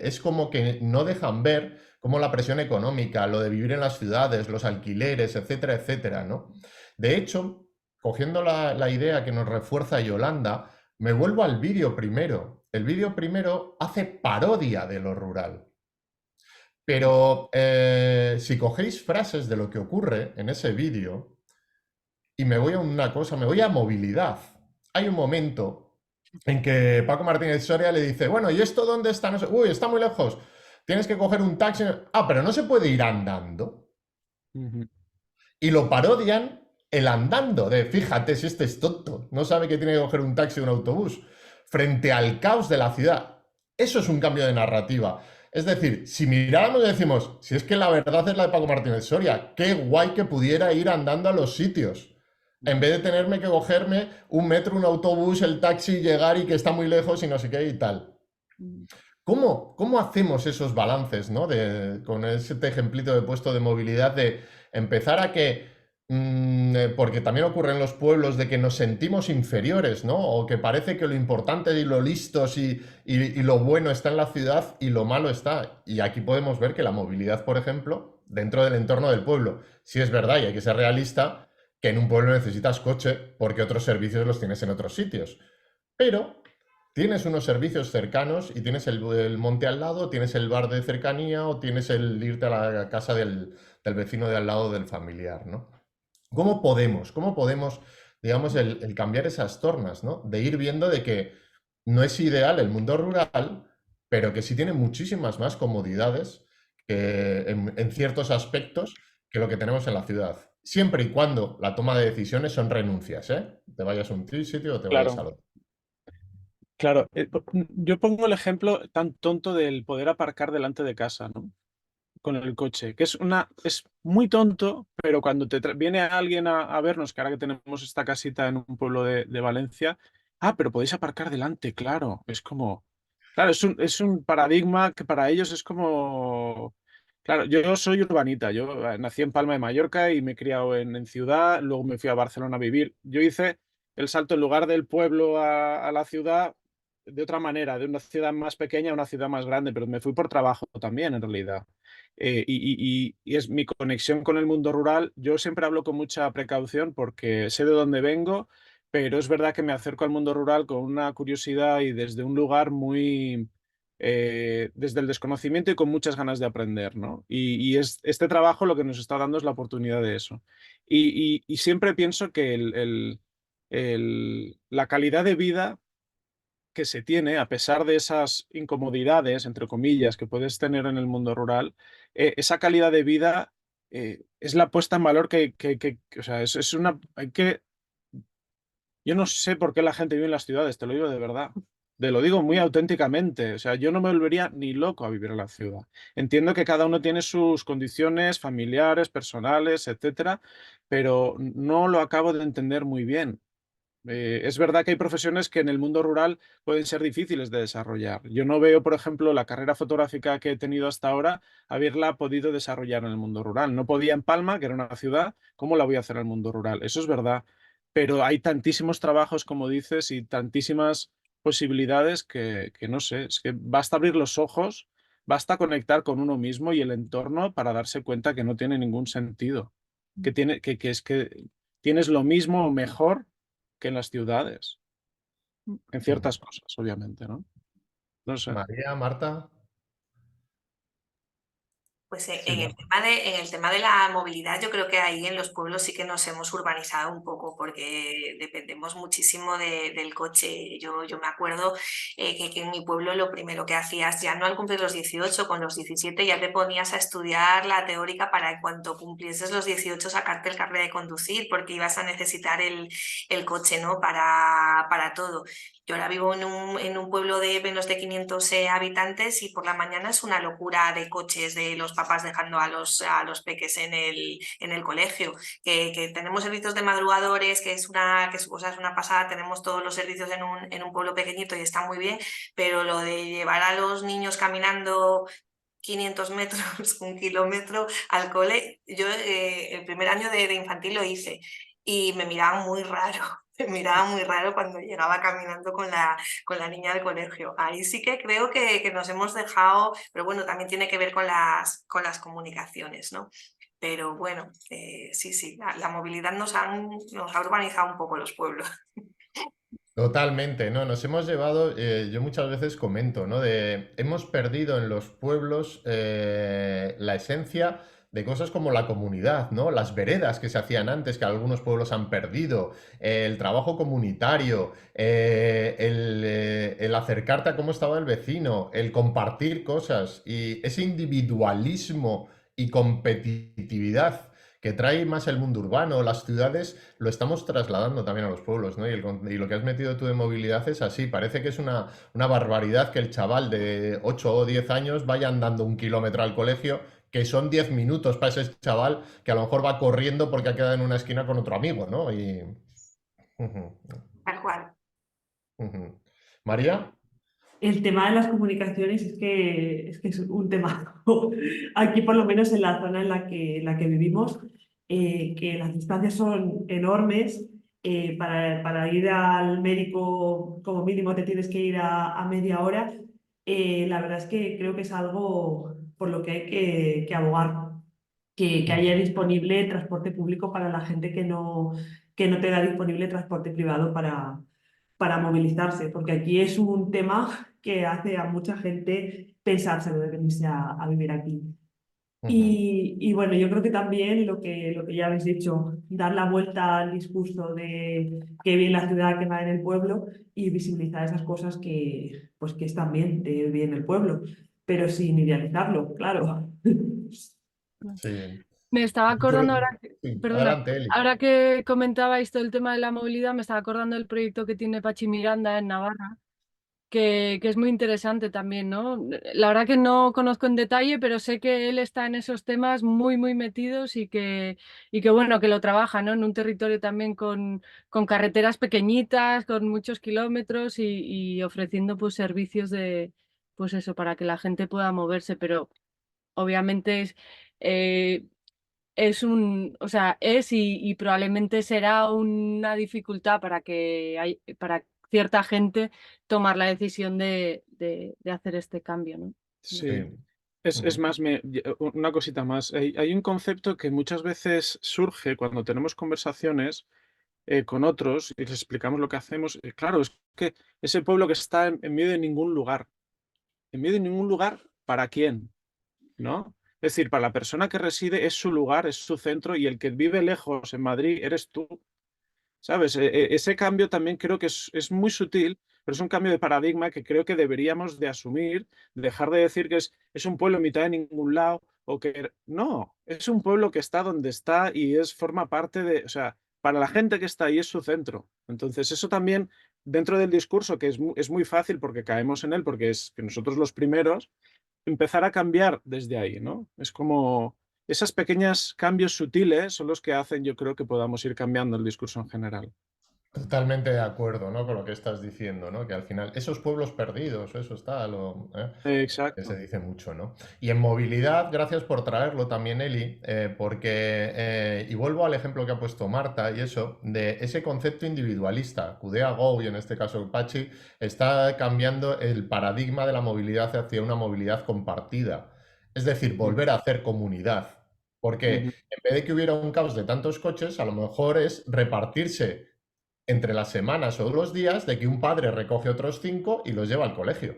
es como que no dejan ver cómo la presión económica, lo de vivir en las ciudades, los alquileres, etcétera, etcétera, ¿no? De hecho, cogiendo la idea que nos refuerza Yolanda, me vuelvo al vídeo primero. El vídeo primero hace parodia de lo rural. Pero si cogéis frases de lo que ocurre en ese vídeo, y me voy a una cosa, me voy a movilidad. Hay un momento en que Paco Martínez Soria le dice, bueno, ¿y esto dónde está? No sé, uy, está muy lejos. Tienes que coger un taxi. Ah, pero no se puede ir andando. Y lo parodian el andando, de fíjate si este es tonto, no sabe que tiene que coger un taxi o un autobús, frente al caos de la ciudad. Eso es un cambio de narrativa. Es decir, si miráramos y decimos, si es que la verdad es la de Paco Martínez Soria, qué guay que pudiera ir andando a los sitios. En vez de tenerme que cogerme un metro, un autobús, el taxi, llegar y que está muy lejos y no sé qué y tal. ¿Cómo hacemos esos balances, ¿no? Con ese ejemplito de puesto de movilidad, de empezar a que, porque también ocurre en los pueblos, de que nos sentimos inferiores, ¿no? O que parece que lo importante y lo listos y lo bueno está en la ciudad y lo malo está. Y aquí podemos ver que la movilidad, por ejemplo, dentro del entorno del pueblo, sí es verdad y hay que ser realista, que en un pueblo necesitas coche porque otros servicios los tienes en otros sitios. Pero tienes unos servicios cercanos y tienes el monte al lado, tienes el bar de cercanía o tienes el irte a la casa del vecino de al lado del familiar, ¿no? ¿Cómo podemos, digamos, el cambiar esas tornas, ¿no? De ir viendo de que no es ideal el mundo rural, pero que sí tiene muchísimas más comodidades que en ciertos aspectos que lo que tenemos en la ciudad. Siempre y cuando la toma de decisiones son renuncias, ¿eh? Te vayas a un sitio o te vayas al otro. Claro, yo pongo el ejemplo tan tonto del poder aparcar delante de casa, ¿no? Con el coche, que es muy tonto, pero cuando viene alguien a vernos, que ahora que tenemos esta casita en un pueblo de Valencia, pero podéis aparcar delante, claro, es como, claro, es un paradigma que para ellos es como, claro, yo soy urbanita, yo nací en Palma de Mallorca y me he criado en ciudad, luego me fui a Barcelona a vivir, yo hice el salto en lugar del pueblo a la ciudad de otra manera, de una ciudad más pequeña a una ciudad más grande, pero me fui por trabajo también en realidad. Y es mi conexión con el mundo rural. Yo siempre hablo con mucha precaución porque sé de dónde vengo, pero es verdad que me acerco al mundo rural con una curiosidad y desde un lugar muy, desde el desconocimiento y con muchas ganas de aprender, ¿no? Y este trabajo lo que nos está dando es la oportunidad de eso. Y siempre pienso que la calidad de vida que se tiene, a pesar de esas incomodidades, entre comillas, que puedes tener en el mundo rural, esa calidad de vida es la puesta en valor o sea, es una... Yo no sé por qué la gente vive en las ciudades, te lo digo de verdad. Te lo digo muy auténticamente. O sea, yo no me volvería ni loco a vivir en la ciudad. Entiendo que cada uno tiene sus condiciones familiares, personales, etcétera, pero no lo acabo de entender muy bien. Es verdad que hay profesiones que en el mundo rural pueden ser difíciles de desarrollar. Yo no veo, por ejemplo, la carrera fotográfica que he tenido hasta ahora, haberla podido desarrollar en el mundo rural. No podía en Palma, que era una ciudad, ¿cómo la voy a hacer en el mundo rural? Eso es verdad. Pero hay tantísimos trabajos, como dices, y tantísimas posibilidades que no sé, es que basta abrir los ojos, basta conectar con uno mismo y el entorno para darse cuenta que no tiene ningún sentido. Es que tienes lo mismo o mejor que en las ciudades. En ciertas cosas, obviamente, ¿no? No sé. María, Marta. Pues Sí, en en el tema de la movilidad, yo creo que ahí en los pueblos sí que nos hemos urbanizado un poco porque dependemos muchísimo del coche. Yo me acuerdo que en mi pueblo lo primero que hacías, ya no al cumplir los 18, con los 17 ya te ponías a estudiar la teórica para en cuanto cumplieses los 18 sacarte el carnet de conducir, porque ibas a necesitar el coche, ¿no? Para todo. Yo ahora vivo en un pueblo de menos de 500 habitantes y por la mañana es una locura de coches de los papás dejando a los peques en el colegio. Que tenemos servicios de madrugadores, o sea, es una pasada, tenemos todos los servicios en un pueblo pequeñito y está muy bien, pero lo de llevar a los niños caminando 500 metros, 1 kilómetro al cole, yo el primer año de infantil lo hice y me miraban muy raro. Me miraba muy raro cuando llegaba caminando con la niña al colegio. Ahí sí que creo que nos hemos dejado, pero bueno, también tiene que ver con las comunicaciones, ¿no? Pero bueno, sí, la movilidad nos ha urbanizado un poco los pueblos. totalmente, ¿no? Nos hemos llevado, yo muchas veces comento, ¿no? Hemos perdido en los pueblos la esencia de cosas como la comunidad, ¿no? Las veredas que se hacían antes, que algunos pueblos han perdido, el trabajo comunitario, el acercarte a cómo estaba el vecino, el compartir cosas y ese individualismo y competitividad que trae más el mundo urbano, las ciudades, lo estamos trasladando también a los pueblos, ¿no? Y lo que has metido tú de movilidad es así, parece que es una barbaridad que el chaval de 8 o 10 años vaya andando 1 kilómetro al colegio, que son 10 minutos para ese chaval que a lo mejor va corriendo porque ha quedado en una esquina con otro amigo, ¿no? Y... Ujú, Tal cual. ujú. María. El tema de las comunicaciones es que es un tema, aquí por lo menos en la zona en la que vivimos, que las distancias son enormes. Para ir al médico como mínimo te tienes que ir a media hora. La verdad es que creo que es algo por lo que hay que abogar, que haya disponible transporte público para la gente que no tenga disponible transporte privado para movilizarse, porque aquí es un tema que hace a mucha gente pensarse de venirse a vivir aquí. Ujú. Y bueno, yo creo que también lo que ya habéis dicho, dar la vuelta al discurso de que vive en la ciudad, que va en el pueblo, y visibilizar esas cosas que, pues, que están bien de vivir en el pueblo, pero sin idealizarlo, claro. Sí. Me estaba Yo creo- acordando ahora, sí, perdona, adelante, Eli. ahora que comentabais todo el tema de la movilidad, me estaba acordando del proyecto que tiene Pachi Miranda en Navarra, que es muy interesante también, ¿no? La verdad que no conozco en detalle, pero sé que él está en esos temas muy, muy metidos y que bueno, que lo trabaja, ¿no? En un territorio también con carreteras pequeñitas, con muchos kilómetros y ofreciendo pues servicios de, pues eso, para que la gente pueda moverse, pero obviamente eh, o sea, y probablemente será una dificultad para cierta gente tomar la decisión de hacer este cambio, ¿no? Sí. Sí. Es Ujú. más, una cosita más. Hay un concepto que muchas veces surge cuando tenemos conversaciones con otros y les explicamos lo que hacemos. Claro, es que ese pueblo que está en medio de ningún lugar. ¿En medio de ningún lugar para quién? ¿No? Es decir, para la persona que reside es su lugar, es su centro y el que vive lejos en Madrid eres tú. ¿Sabes? Ese cambio también creo que es muy sutil, pero es un cambio de paradigma que creo que deberíamos de asumir, dejar de decir que es un pueblo en mitad de ningún lado o que no, es un pueblo que está donde está y forma parte de, o sea, para la gente que está ahí es su centro. Entonces, eso también dentro del discurso, que es muy fácil porque caemos en él, porque es que nosotros los primeros, empezar a cambiar desde ahí, ¿no? Es como esos pequeños cambios sutiles son los que hacen, yo creo, que podamos ir cambiando el discurso en general. Totalmente de acuerdo, ¿no? Con lo que estás diciendo, ¿no? Que al final, esos pueblos perdidos, eso está, que se Exacto. dice mucho, ¿no? Y en movilidad, gracias por traerlo también, Eli, porque, y vuelvo al ejemplo que ha puesto Marta y eso, de ese concepto individualista, Kudea Go y en este caso Pachi, está cambiando el paradigma de la movilidad hacia una movilidad compartida. Es decir, volver a hacer comunidad. Porque Ujú. en vez de que hubiera un caos de tantos coches, a lo mejor es repartirse entre las semanas o los días de que un padre recoge otros 5 y los lleva al colegio.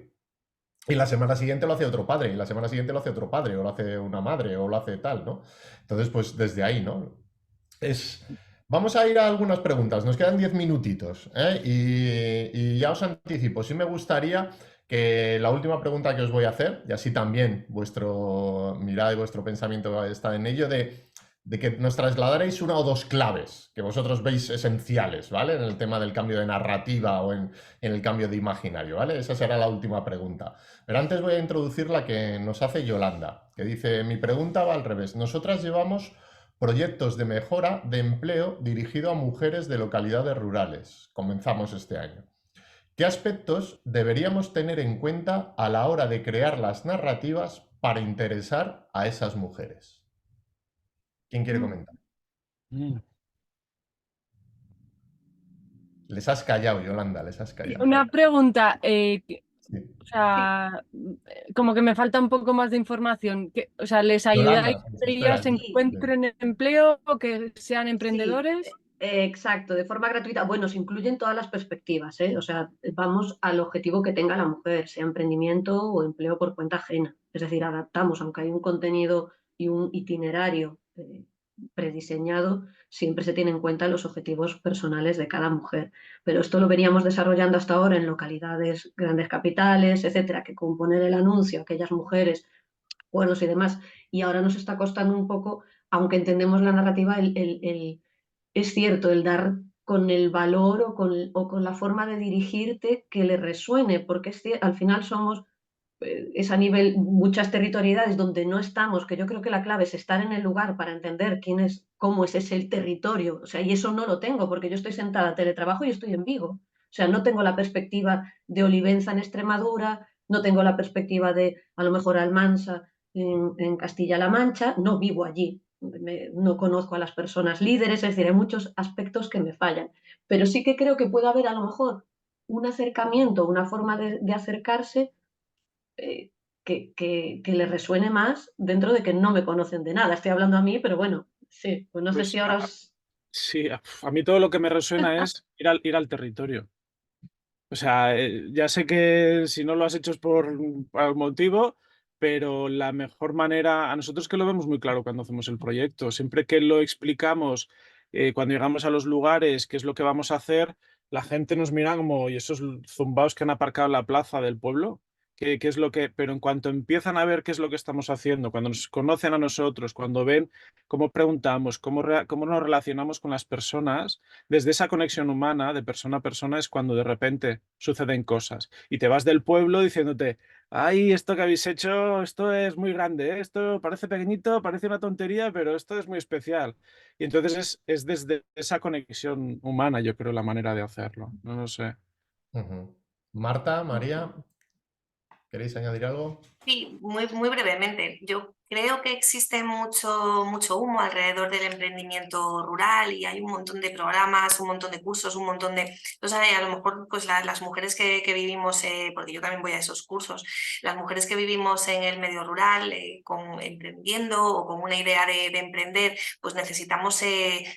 Y la semana siguiente lo hace otro padre, y la semana siguiente lo hace otro padre, o lo hace una madre, o lo hace tal, ¿no? Entonces, pues desde ahí, ¿no? Vamos a ir a algunas preguntas, nos quedan 10 minutitos, ¿eh? Y ya os anticipo, sí me gustaría que la última pregunta que os voy a hacer, y así también vuestro mirada y vuestro pensamiento está en ello, de que nos trasladaréis una o dos claves que vosotros veis esenciales, ¿vale? En el tema del cambio de narrativa o en el cambio de imaginario, ¿vale? Esa será la última pregunta. Pero antes voy a introducir la que nos hace Yolanda, que dice, mi pregunta va al revés. Nosotras llevamos proyectos de mejora de empleo dirigido a mujeres de localidades rurales. Comenzamos este año. ¿Qué aspectos deberíamos tener en cuenta a la hora de crear las narrativas para interesar a esas mujeres? ¿Quién quiere comentar? Les has callado, Yolanda, les has callado. Una pregunta, Sí. o sea, como que me falta un poco más de información. O sea, ¿les Yolanda, ayudáis a que ellas espera, encuentren empleo o que sean emprendedores? Sí, exacto, de forma gratuita. Bueno, se incluyen todas las perspectivas, ¿eh? O sea, vamos al objetivo que tenga la mujer, sea emprendimiento o empleo por cuenta ajena. Es decir, adaptamos, aunque hay un contenido y un itinerario prediseñado, siempre se tienen en cuenta los objetivos personales de cada mujer. Pero esto lo veníamos desarrollando hasta ahora en localidades, grandes capitales, etcétera, que con poner el anuncio, aquellas mujeres, pueblos y demás, y ahora nos está costando un poco, aunque entendemos la narrativa, es cierto, el dar con el valor o con la forma de dirigirte que le resuene, porque al final somos, es a nivel, muchas territorialidades donde no estamos, que yo creo que la clave es estar en el lugar para entender cómo es ese territorio, o sea, y eso no lo tengo, porque yo estoy sentada, teletrabajo y estoy en Vigo, o sea, no tengo la perspectiva de Olivenza en Extremadura, no tengo la perspectiva de, a lo mejor, Almansa en Castilla-La Mancha, no vivo allí, no conozco a las personas líderes, es decir, hay muchos aspectos que me fallan, pero sí que creo que puede haber a lo mejor un acercamiento, una forma de acercarse que le resuene más dentro de que no me conocen de nada. Estoy hablando a mí, pero bueno, sí, pues no sé Pues si ahora os... sí, a mí todo lo que me resuena es ir al territorio. O sea, ya sé que si no lo has hecho es por algún motivo, pero la mejor manera, a nosotros que lo vemos muy claro cuando hacemos el proyecto, siempre que lo explicamos, cuando llegamos a los lugares, qué es lo que vamos a hacer, la gente nos mira como, ¿y esos zumbaos que han aparcado en la plaza del pueblo? ¿Qué es lo que...? Pero en cuanto empiezan a ver qué es lo que estamos haciendo, cuando nos conocen a nosotros, cuando ven cómo preguntamos, cómo nos relacionamos con las personas, desde esa conexión humana de persona a persona es cuando de repente suceden cosas y te vas del pueblo diciéndote, ay, esto que habéis hecho, esto es muy grande, ¿eh? Esto parece pequeñito, parece una tontería, pero esto es muy especial. Y entonces es desde esa conexión humana, yo creo, la manera de hacerlo. No lo sé. Marta, María, ¿queréis añadir algo? Sí, muy brevemente. Yo creo que existe mucho humo alrededor del emprendimiento rural y hay un montón de programas, un montón de cursos, un montón de... Entonces, a lo mejor pues las mujeres que vivimos, porque yo también voy a esos cursos, las mujeres que vivimos en el medio rural, emprendiendo o con una idea de emprender, pues necesitamos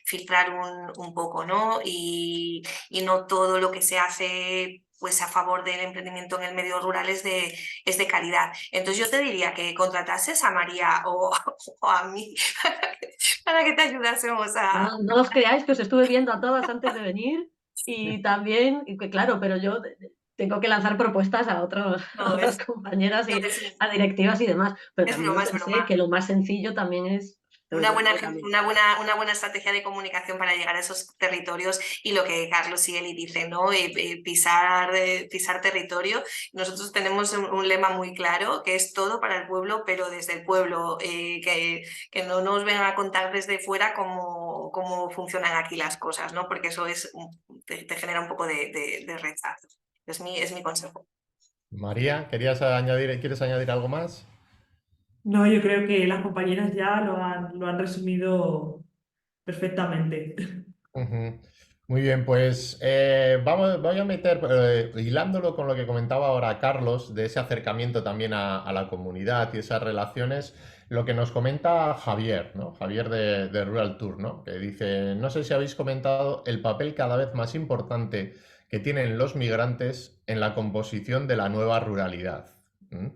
filtrar un poco, ¿no? Y no todo lo que se hace pues a favor del emprendimiento en el medio rural es de calidad. Entonces yo te diría que contratases a María o a mí para que te ayudásemos a... No os creáis que os estuve viendo a todas antes de venir y también, y que claro, pero yo tengo que lanzar propuestas a otras compañeras y a directivas y demás, pero también pensé que lo más sencillo también es... Una buena estrategia de comunicación para llegar a esos territorios y lo que Carlos y Eli dicen, ¿no? Pisar territorio. Nosotros tenemos un lema muy claro que es todo para el pueblo, pero desde el pueblo, que no nos vengan a contar desde fuera cómo funcionan aquí las cosas, ¿no? Porque eso te genera un poco de rechazo. Es mi consejo. María, ¿quieres añadir algo más? No, yo creo que las compañeras ya lo han resumido perfectamente. Muy bien, pues voy a meter, hilándolo con lo que comentaba ahora Carlos, de ese acercamiento también a la comunidad y esas relaciones, lo que nos comenta Javier, ¿no? Javier de Rural Tour, ¿no? Que dice, no sé si habéis comentado el papel cada vez más importante que tienen los migrantes en la composición de la nueva ruralidad. ¿Mm?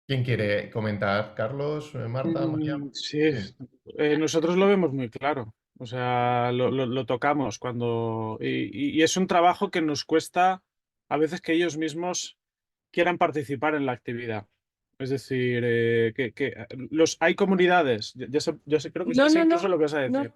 ¿Quién quiere comentar? ¿Carlos, Marta, María? Sí, nosotros lo vemos muy claro. O sea, lo tocamos cuando... Y es un trabajo que nos cuesta a veces que ellos mismos quieran participar en la actividad. Es decir, hay comunidades, ya sé, creo que No, sé no, incluso no, lo que vas a no. decir,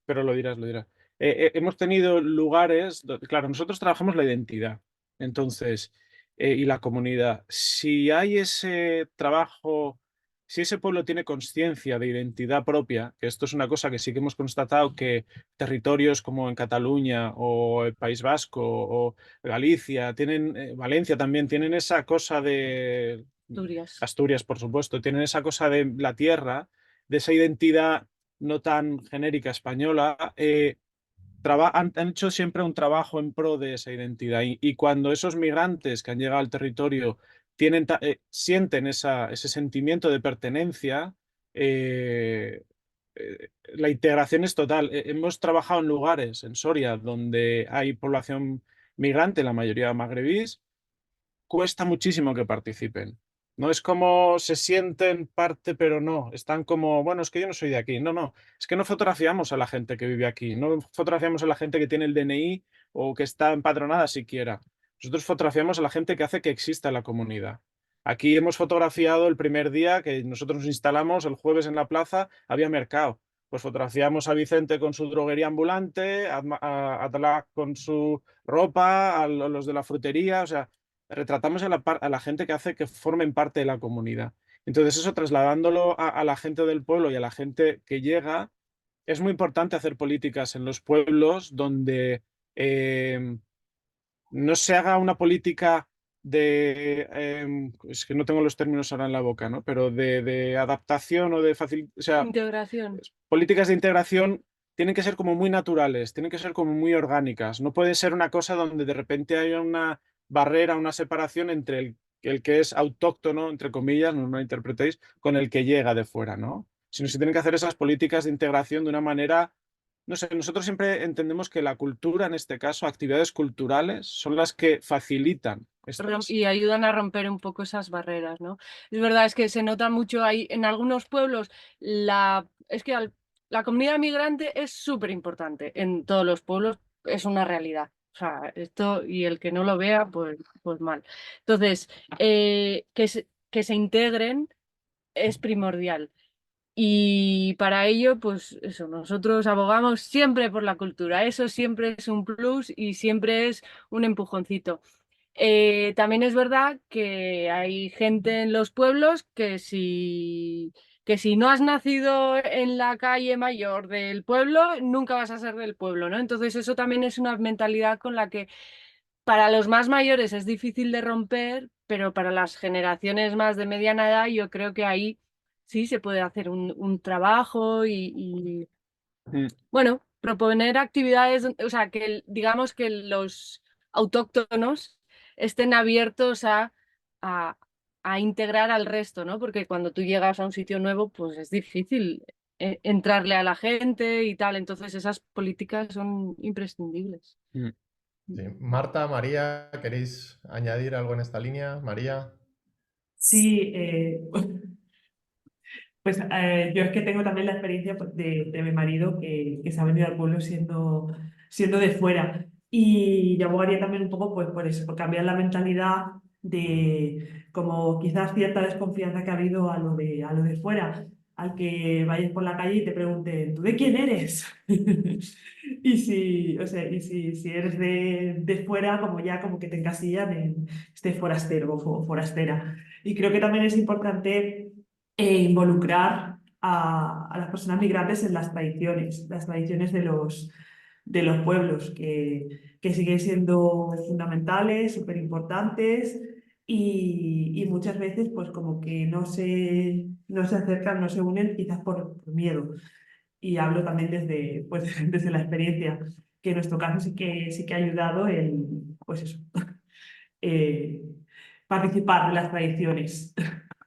pero lo dirás, lo dirás. Hemos tenido lugares, claro, nosotros trabajamos la identidad, entonces, y la comunidad. Si hay ese trabajo, si ese pueblo tiene conciencia de identidad propia, que esto es una cosa que sí que hemos constatado que territorios como en Cataluña o el País Vasco o Galicia, tienen, Valencia también, tienen esa cosa de Asturias. Asturias, por supuesto, tienen esa cosa de la tierra, de esa identidad no tan genérica española, han hecho siempre un trabajo en pro de esa identidad. Y cuando esos migrantes que han llegado al territorio sienten ese sentimiento de pertenencia, la integración es total. Hemos trabajado en lugares, en Soria, donde hay población migrante, la mayoría magrebís, cuesta muchísimo que participen. No es como se sienten parte, pero no. Están como, bueno, es que yo no soy de aquí. No, no. Es que no fotografiamos a la gente que vive aquí. No fotografiamos a la gente que tiene el DNI o que está empadronada siquiera. Nosotros fotografiamos a la gente que hace que exista la comunidad. Aquí hemos fotografiado el primer día que nosotros nos instalamos, el jueves en la plaza, había mercado. Pues fotografiamos a Vicente con su droguería ambulante, a Adla con su ropa, a los de la frutería, o sea, retratamos a la gente que hace que formen parte de la comunidad. Entonces eso trasladándolo a la gente del pueblo y a la gente que llega, es muy importante hacer políticas en los pueblos donde no se haga una política es que no tengo los términos ahora en la boca, ¿no? Pero de adaptación o de o sea, Integración. políticas de integración tienen que ser como muy naturales, tienen que ser como muy orgánicas. No puede ser una cosa donde de repente haya una barrera, una separación entre el que es autóctono, entre comillas, no me interpretéis, con el que llega de fuera, ¿no? Sino se tienen que hacer esas políticas de integración de una manera, no sé, nosotros siempre entendemos que la cultura, en este caso, actividades culturales, son las que facilitan estas. Y ayudan a romper un poco esas barreras, ¿no? Es verdad, es que se nota mucho ahí en algunos pueblos, es que la comunidad migrante es súper importante en todos los pueblos, es una realidad. O sea, esto y el que no lo vea, pues mal. Entonces, que se integren es primordial. Y para ello, pues eso, nosotros abogamos siempre por la cultura. Eso siempre es un plus y siempre es un empujoncito. También es verdad que hay gente en los pueblos que si no has nacido en la calle mayor del pueblo, nunca vas a ser del pueblo, ¿no? Entonces eso también es una mentalidad con la que para los más mayores es difícil de romper, pero para las generaciones más de mediana edad yo creo que ahí sí se puede hacer un trabajo y, bueno, proponer actividades, o sea, que digamos que los autóctonos estén abiertos a, a integrar al resto, ¿no? Porque cuando tú llegas a un sitio nuevo, pues es difícil entrarle a la gente y tal, entonces esas políticas son imprescindibles. Sí. Marta, María, ¿queréis añadir algo en esta línea? María. Sí, pues yo es que tengo también la experiencia pues, de mi marido que se ha venido al pueblo siendo de fuera. Y yo abogaría también un poco pues, por eso, por cambiar la mentalidad de como quizás cierta desconfianza que ha habido a lo de fuera, al que vayas por la calle y te pregunten, ¿tú de quién eres? Y si, o sea, si eres de fuera, como ya como que te encasillan en este forastero o forastera. Y creo que también es importante involucrar a las personas migrantes en las tradiciones de los pueblos, que siguen siendo fundamentales, súper importantes y muchas veces pues como que no se acercan, no se unen quizás por miedo. Y hablo también desde, pues, desde la experiencia, que en nuestro caso sí que ha ayudado el, pues eso, eh, participar de las tradiciones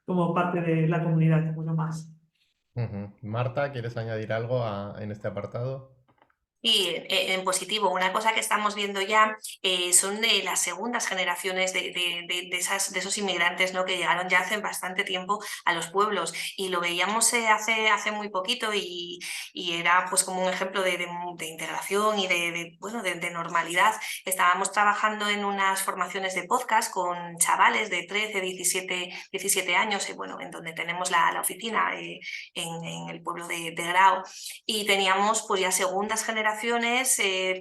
como parte de la comunidad, uno más. Marta, ¿quieres añadir algo en este apartado? Y en positivo, una cosa que estamos viendo ya son de las segundas generaciones de esos inmigrantes, ¿no? Que llegaron ya hace bastante tiempo a los pueblos, y lo veíamos hace muy poquito, y era pues como un ejemplo de integración y de normalidad. Estábamos trabajando en unas formaciones de podcast con chavales de 13, 17 años, bueno, en donde tenemos la oficina en el pueblo de Grao, y teníamos pues ya segundas generaciones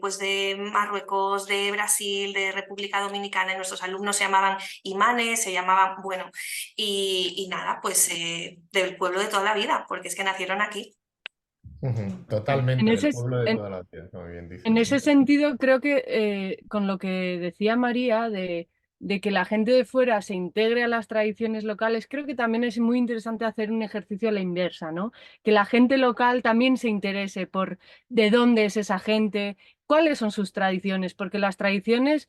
pues de Marruecos, de Brasil, de República Dominicana, y nuestros alumnos se llamaban imanes, se llamaban, bueno, y nada, pues del pueblo de toda la vida, porque es que nacieron aquí. Totalmente, del pueblo de toda la vida, como bien dices. En ese sentido, creo que con lo que decía María de que la gente de fuera se integre a las tradiciones locales, creo que también es muy interesante hacer un ejercicio a la inversa, ¿no? Que la gente local también se interese por de dónde es esa gente, cuáles son sus tradiciones, porque las tradiciones,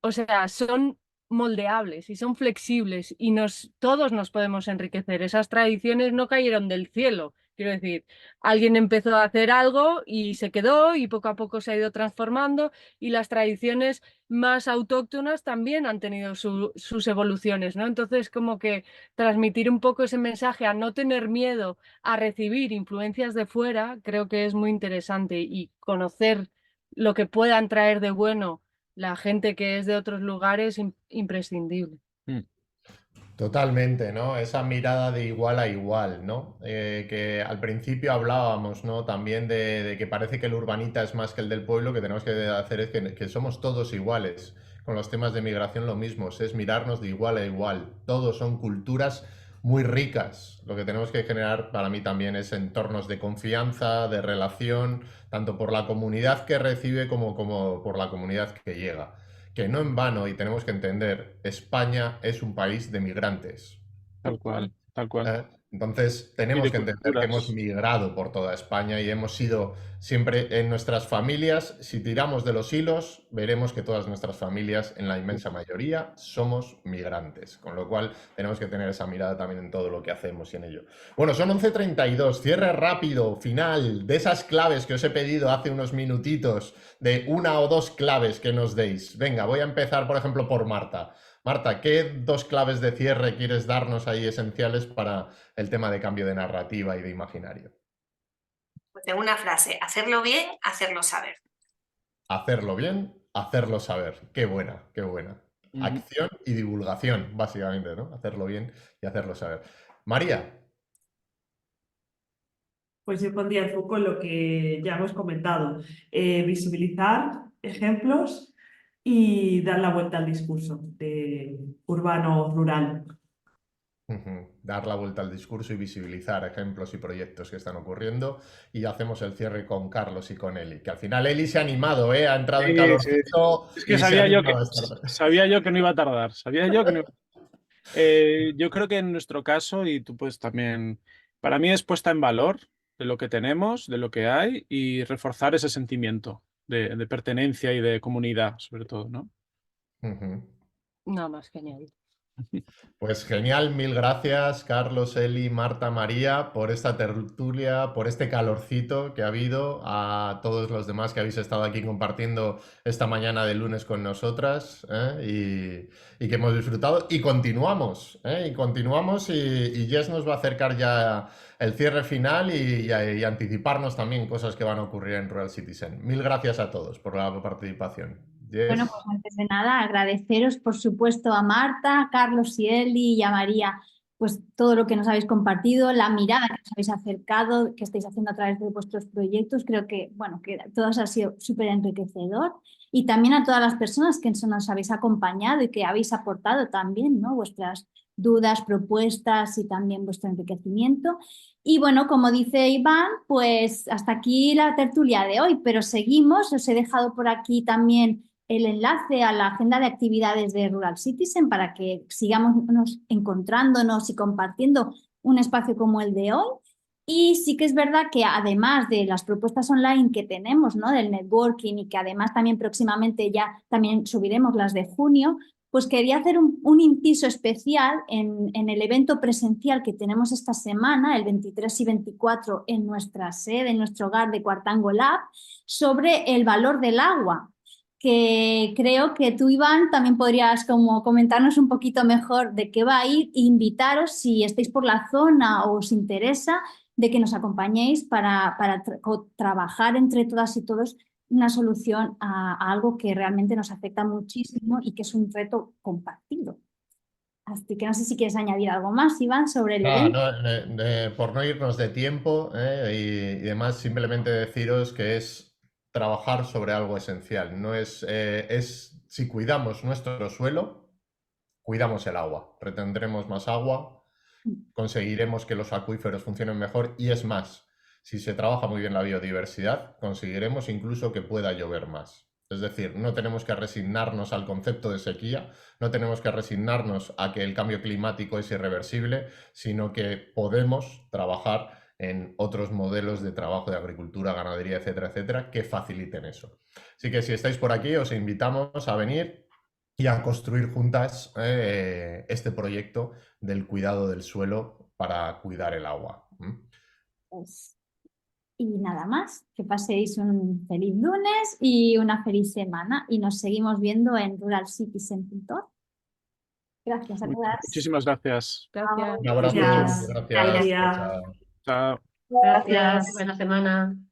o sea, son moldeables y son flexibles y todos nos podemos enriquecer. Esas tradiciones no cayeron del cielo. Quiero decir, alguien empezó a hacer algo y se quedó y poco a poco se ha ido transformando, y las tradiciones más autóctonas también han tenido sus evoluciones, ¿no? Entonces, como que transmitir un poco ese mensaje a no tener miedo a recibir influencias de fuera, creo que es muy interesante, y conocer lo que puedan traer de bueno la gente que es de otros lugares, imprescindible. Totalmente, ¿no? Esa mirada de igual a igual, ¿no? Que al principio hablábamos, ¿no? También de que parece que el urbanita es más que el del pueblo, que tenemos que hacer es que somos todos iguales. Con los temas de migración lo mismo, es mirarnos de igual a igual. Todos son culturas muy ricas. Lo que tenemos que generar para mí también es entornos de confianza, de relación, tanto por la comunidad que recibe como por la comunidad que llega. Que no en vano, y tenemos que entender, España es un país de migrantes. Tal cual, tal cual. Entonces tenemos que entender que hemos migrado por toda España y hemos sido siempre en nuestras familias. Si tiramos de los hilos, veremos que todas nuestras familias, en la inmensa mayoría, somos migrantes. Con lo cual tenemos que tener esa mirada también en todo lo que hacemos y en ello. Bueno, son 11:32, cierre rápido, final, de esas claves que os he pedido hace unos minutitos, de una o dos claves que nos deis. Venga, voy a empezar, por ejemplo, por Marta. Marta, ¿qué dos claves de cierre quieres darnos ahí esenciales para el tema de cambio de narrativa y de imaginario? Pues en una frase: hacerlo bien, hacerlo saber. Hacerlo bien, hacerlo saber. Qué buena, qué buena. Acción y divulgación, básicamente, ¿no? Hacerlo bien y hacerlo saber. María. Pues yo pondría el foco en lo que ya hemos comentado, visibilizar ejemplos y dar la vuelta al discurso de urbano-rural. Dar la vuelta al discurso y visibilizar ejemplos y proyectos que están ocurriendo. Y hacemos el cierre con Carlos y con Eli, que al final Eli se ha animado, ha entrado en calorcito. Es que sabía yo que no iba a tardar. Yo creo que en nuestro caso, y tú pues también, para mí es puesta en valor de lo que tenemos, de lo que hay, y reforzar ese sentimiento de pertenencia y de comunidad, sobre todo, ¿no? Nada más que añadir. Pues genial, mil gracias, Carlos, Eli, Marta, María, por esta tertulia, por este calorcito que ha habido, a todos los demás que habéis estado aquí compartiendo esta mañana de lunes con nosotras, y que hemos disfrutado. Y continuamos, y Jess nos va a acercar ya el cierre final y anticiparnos también cosas que van a ocurrir en Rural Citizen. Mil gracias a todos por la participación. Jess. Bueno, pues antes de nada, agradeceros, por supuesto, a Marta, a Carlos y Eli y a María, pues todo lo que nos habéis compartido, la mirada que nos habéis acercado, que estáis haciendo a través de vuestros proyectos. Creo que, bueno, que todo ha sido súper enriquecedor. Y también a todas las personas que nos habéis acompañado y que habéis aportado también, ¿no? Vuestras dudas, propuestas y también vuestro enriquecimiento. Y bueno, como dice Iván, pues hasta aquí la tertulia de hoy, pero seguimos. Os he dejado por aquí también el enlace a la agenda de actividades de Rural Citizen para que sigamos encontrándonos y compartiendo un espacio como el de hoy. Y sí que es verdad que además de las propuestas online que tenemos, ¿no? Del networking, y que además también próximamente ya también subiremos las de junio, pues quería hacer un inciso especial en el evento presencial que tenemos esta semana, el 23 y 24, en nuestra sede, en nuestro hogar de Cuartango Lab, sobre el valor del agua, que creo que tú, Iván, también podrías como comentarnos un poquito mejor de qué va a ir e invitaros, si estáis por la zona o os interesa, de que nos acompañéis para trabajar entre todas y todos una solución a algo que realmente nos afecta muchísimo y que es un reto compartido. Así que no sé si quieres añadir algo más, Iván, sobre el evento. Por no irnos de tiempo y demás, simplemente deciros que es trabajar sobre algo esencial. No es si cuidamos nuestro suelo, cuidamos el agua, retendremos más agua, conseguiremos que los acuíferos funcionen mejor y es más, si se trabaja muy bien la biodiversidad, conseguiremos incluso que pueda llover más. Es decir, no tenemos que resignarnos al concepto de sequía, no tenemos que resignarnos a que el cambio climático es irreversible, sino que podemos trabajar en otros modelos de trabajo de agricultura, ganadería, etcétera, etcétera, que faciliten eso. Así que si estáis por aquí, os invitamos a venir y a construir juntas este proyecto del cuidado del suelo para cuidar el agua. Pues, y nada más, que paséis un feliz lunes y una feliz semana y nos seguimos viendo en ruralcitizen.org. Gracias a todas. Muchísimas gracias. Gracias. Un abrazo. Gracias. Gracias. Gracias. Chao. Chao. Gracias, buena semana.